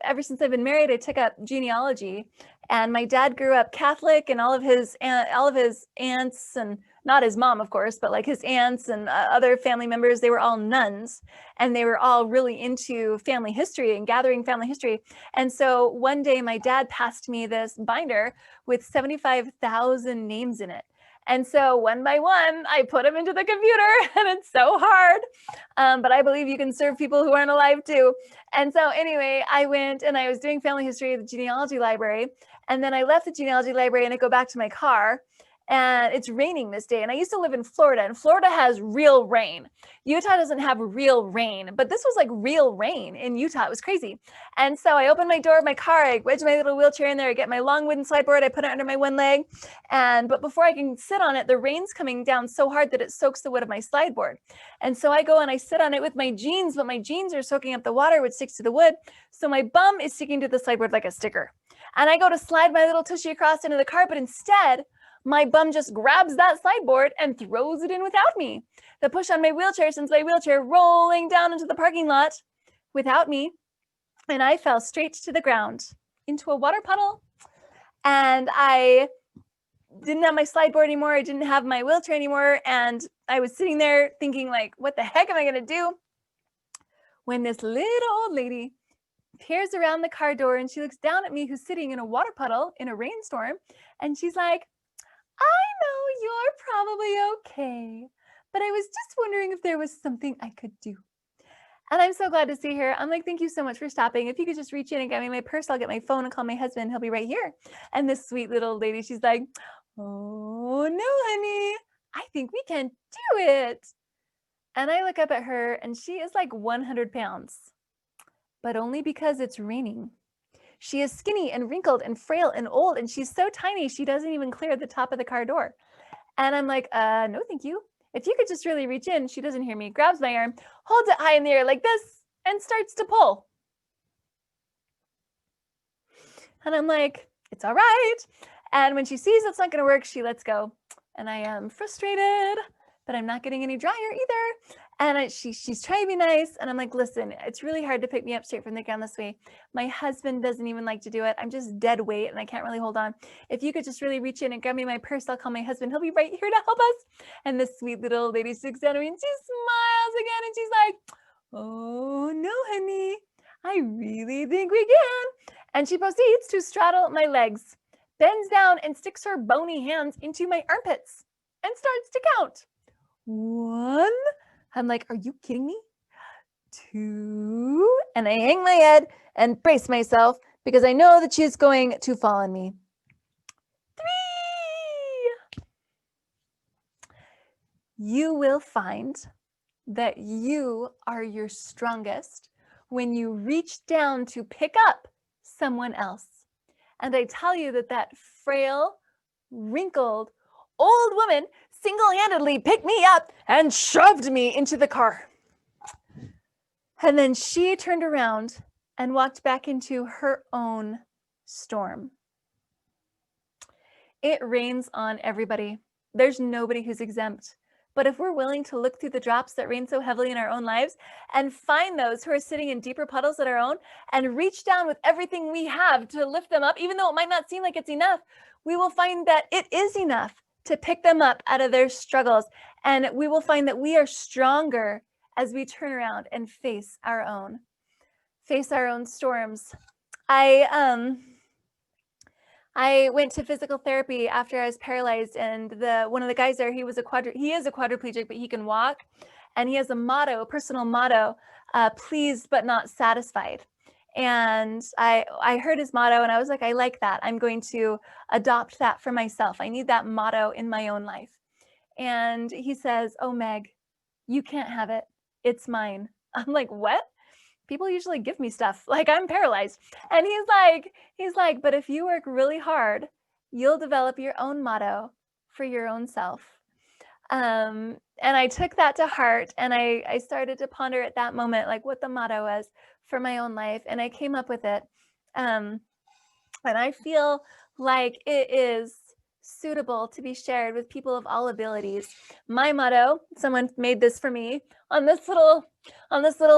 ever since I've been married, I took up genealogy. And my dad grew up Catholic, and all of his aunts, and not his mom, of course, but like his aunts and other family members, they were all nuns, and they were all really into family history and gathering family history. And so one day my dad passed me this binder with 75,000 names in it. And so one by one, I put them into the computer, and it's so hard. But I believe you can serve people who aren't alive too. And so anyway, I went and I was doing family history at the genealogy library. And then I left the genealogy library and I go back to my car. And it's raining this day. And I used to live in Florida, and Florida has real rain. Utah doesn't have real rain, but this was like real rain in Utah. It was crazy. And so I opened my door of my car, I wedge my little wheelchair in there, I get my long wooden slideboard, I put it under my one leg. But before I can sit on it, the rain's coming down so hard that it soaks the wood of my slideboard. And so I go and I sit on it with my jeans, but my jeans are soaking up the water, which sticks to the wood. So my bum is sticking to the slideboard like a sticker. And I go to slide my little tushy across into the car, but instead, my bum just grabs that slideboard and throws it in without me. The push on my wheelchair sends my wheelchair rolling down into the parking lot without me. And I fell straight to the ground into a water puddle. And I didn't have my slideboard anymore. I didn't have my wheelchair anymore. And I was sitting there thinking, like, what the heck am I going to do? When this little old lady peers around the car door and she looks down at me, who's sitting in a water puddle in a rainstorm. And she's like, I know you're probably okay, but I was just wondering if there was something I could do. And I'm so glad to see her. I'm like, thank you so much for stopping. If you could just reach in and get me my purse, I'll get my phone and call my husband. He'll be right here. And this sweet little lady, she's like, oh no, honey, I think we can do it. And I look up at her and she is like 100 pounds, but only because it's raining. She is skinny and wrinkled and frail and old, and she's so tiny, she doesn't even clear the top of the car door. And I'm like, no, thank you. If you could just really reach in, she doesn't hear me, grabs my arm, holds it high in the air like this, and starts to pull. And I'm like, it's all right. And when she sees it's not going to work, she lets go. And I am frustrated, but I'm not getting any drier either. And she's trying to be nice. And I'm like, listen, it's really hard to pick me up straight from the ground this way. My husband doesn't even like to do it. I'm just dead weight and I can't really hold on. If you could just really reach in and grab me my purse, I'll call my husband. He'll be right here to help us. And this sweet little lady sticks down to me and she smiles again. And she's like, oh no, honey, I really think we can. And she proceeds to straddle my legs, bends down and sticks her bony hands into my armpits and starts to count. 1. I'm like, are you kidding me? 2. And I hang my head and brace myself because I know that she's going to fall on me. 3. You will find that you are your strongest when you reach down to pick up someone else. And I tell you that frail, wrinkled, old woman single-handedly picked me up and shoved me into the car. And then she turned around and walked back into her own storm. It rains on everybody. There's nobody who's exempt. But if we're willing to look through the drops that rain so heavily in our own lives and find those who are sitting in deeper puddles at our own and reach down with everything we have to lift them up, even though it might not seem like it's enough, we will find that it is enough to pick them up out of their struggles. And we will find that we are stronger as we turn around and face our own storms. I went to physical therapy after I was paralyzed, and one of the guys there, he is a quadriplegic, but he can walk, and he has a personal motto, pleased but not satisfied. And I heard his motto and I was like, I like that. I'm going to adopt that for myself. I need that motto in my own life. And he says, oh, Meg, you can't have it. It's mine. I'm like, what? People usually give me stuff, like I'm paralyzed. And he's like, but if you work really hard, you'll develop your own motto for your own self. And I took that to heart, and I started to ponder at that moment, like what the motto was for my own life. And I came up with it. And I feel like it is suitable to be shared with people of all abilities. My motto, someone made this for me on this little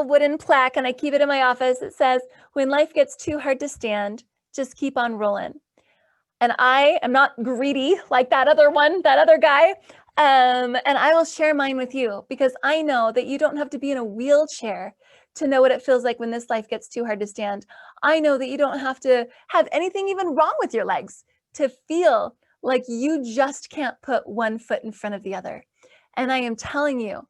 wooden plaque, and I keep it in my office. It says, when life gets too hard to stand, just keep on rolling. And I am not greedy like that other guy. And I will share mine with you because I know that you don't have to be in a wheelchair to know what it feels like when this life gets too hard to stand. I know that you don't have to have anything even wrong with your legs to feel Like you just can't put one foot in front of the other. And I am telling you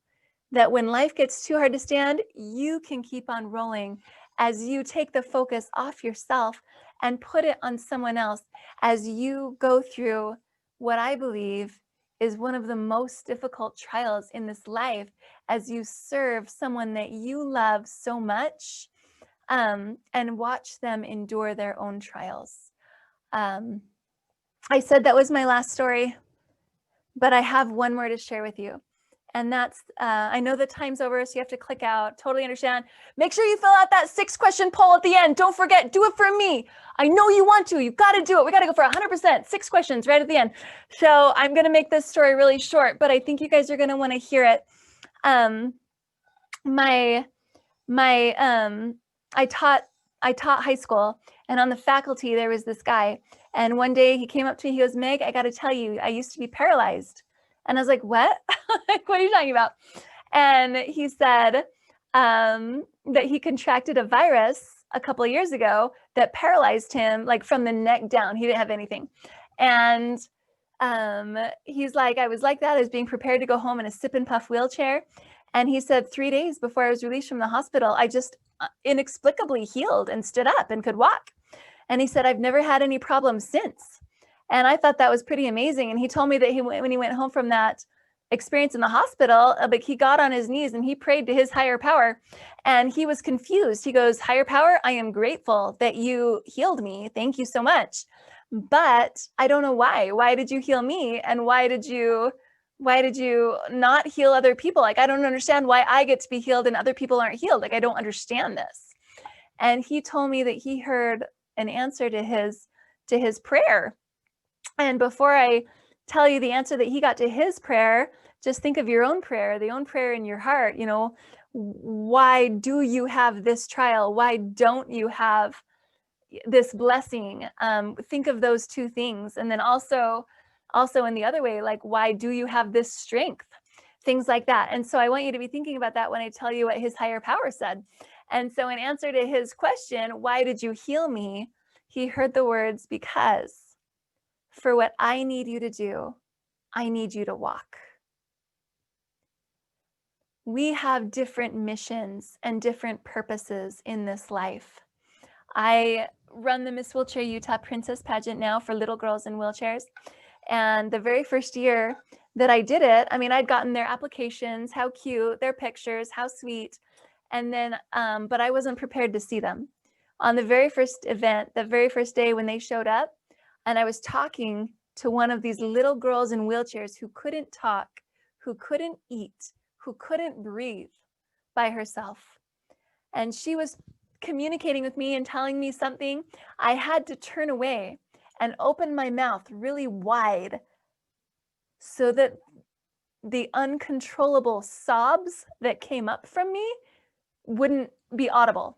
that when life gets too hard to stand, you can keep on rolling as you take the focus off yourself and put it on someone else as you go through what I believe is one of the most difficult trials in this life, as you serve someone that you love so much, and watch them endure their own trials. I said that was my last story, but I have one more to share with you. And that's, I know the time's over, so you have to click out. Totally understand. Make sure you fill out that 6-question poll at the end. Don't forget, do it for me. I know you want to. You've got to do it. We got to go for 100%. 6 questions right at the end. So I'm going to make this story really short, but I think you guys are going to want to hear it. I taught high school, and on the faculty there was this guy, and one day he came up to me. He goes, "Meg, I got to tell you, I used to be paralyzed." And I was like, "What?" Like, what are you talking about? And he said that he contracted a virus a couple of years ago that paralyzed him, like from the neck down. He didn't have anything. And he's like, "I was like that. I was being prepared to go home in a sip and puff wheelchair." And he said 3 days before I was released from the hospital, I just inexplicably healed and stood up and could walk. And he said, "I've never had any problems since." And I thought that was pretty amazing. And he told me that when he went home from that experience in the hospital, but he got on his knees and he prayed to his higher power, and he was confused. He goes, "Higher power, I am grateful that you healed me. Thank you so much. But I don't know why. Why did you heal me? And why did you not heal other people? Like, I don't understand why I get to be healed and other people aren't healed. Like, I don't understand this." And he told me that he heard an answer to his prayer. And before I tell you the answer that he got to his prayer, just think of your own prayer, the own prayer in your heart. You know, why do you have this trial? Why don't you have this blessing? Think of those two things. And then also in the other way, like, why do you have this strength? Things like that. And so I want you to be thinking about that when I tell you what his higher power said. And so in answer to his question, "Why did you heal me?" he heard the words, "Because for what I need you to do, I need you to walk." We have different missions and different purposes in this life. I run the Miss Wheelchair Utah Princess Pageant now for little girls in wheelchairs. And the very first year that I did it, I mean, I'd gotten their applications, how cute, their pictures, how sweet. And then, but I wasn't prepared to see them. On the very first event, the very first day when they showed up, and I was talking to one of these little girls in wheelchairs who couldn't talk, who couldn't eat, who couldn't breathe by herself. And she was communicating with me and telling me something. I had to turn away and open my mouth really wide so that the uncontrollable sobs that came up from me wouldn't be audible.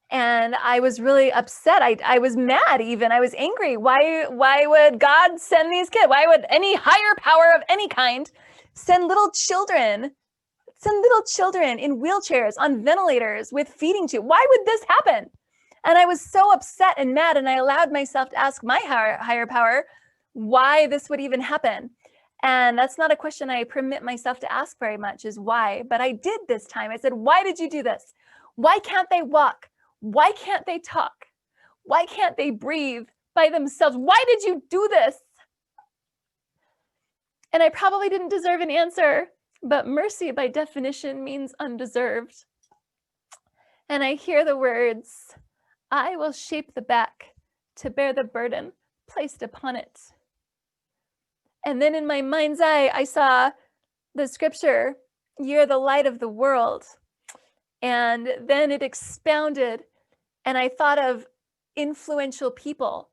And I was really upset. I was mad even. I was angry. Why would God send these kids? Why would any higher power of any kind send little children in wheelchairs, on ventilators, with feeding tubes? Why would this happen? And I was so upset and mad, and I allowed myself to ask my higher power why this would even happen. And that's not a question I permit myself to ask very much, is why. But I did this time. I said, "Why did you do this? Why can't they walk? Why can't they talk? Why can't they breathe by themselves? Why did you do this?" And I probably didn't deserve an answer, but mercy by definition means undeserved. And I hear the words, "I will shape the back to bear the burden placed upon it." And then in my mind's eye, I saw the scripture, "You're the light of the world." And then it expounded, and I thought of influential people,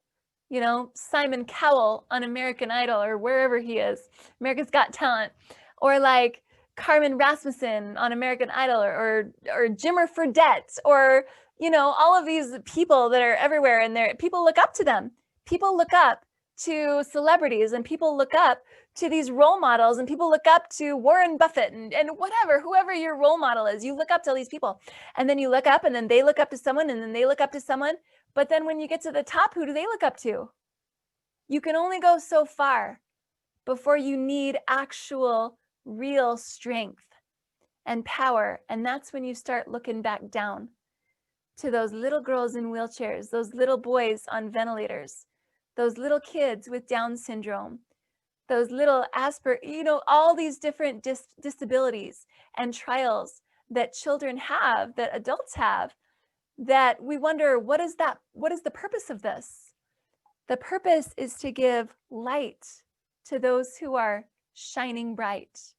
you know, Simon Cowell on American Idol, or wherever he is, America's Got Talent, or like Carmen Rasmussen on American Idol, or Jimmer Fredette, or, you know, all of these people that are everywhere, and people look up to them. People look up to celebrities, and people look up to these role models, and people look up to Warren Buffett, and whoever your role model is, you look up to all these people. And then you look up, and then they look up to someone, and then they look up to someone. But then when you get to the top, who do they look up to? You can only go so far before you need actual, real strength and power. And that's when you start looking back down to those little girls in wheelchairs, those little boys on ventilators, those little kids with Down syndrome, those little all these different disabilities and trials that children have, that adults have, that we wonder, what is the purpose of this? The purpose is to give light to those who are shining bright.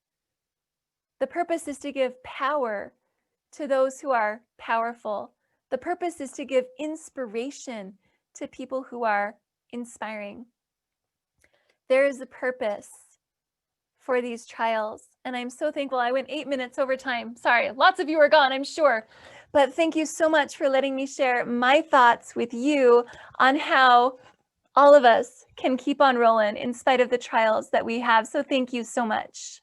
The purpose is to give power to those who are powerful. The purpose is to give inspiration to people who are inspiring. There is a purpose for these trials, and I'm so thankful. I went 8 minutes over time. Sorry, lots of you are gone, I'm sure. But thank you so much for letting me share my thoughts with you on how all of us can keep on rolling in spite of the trials that we have. So thank you so much.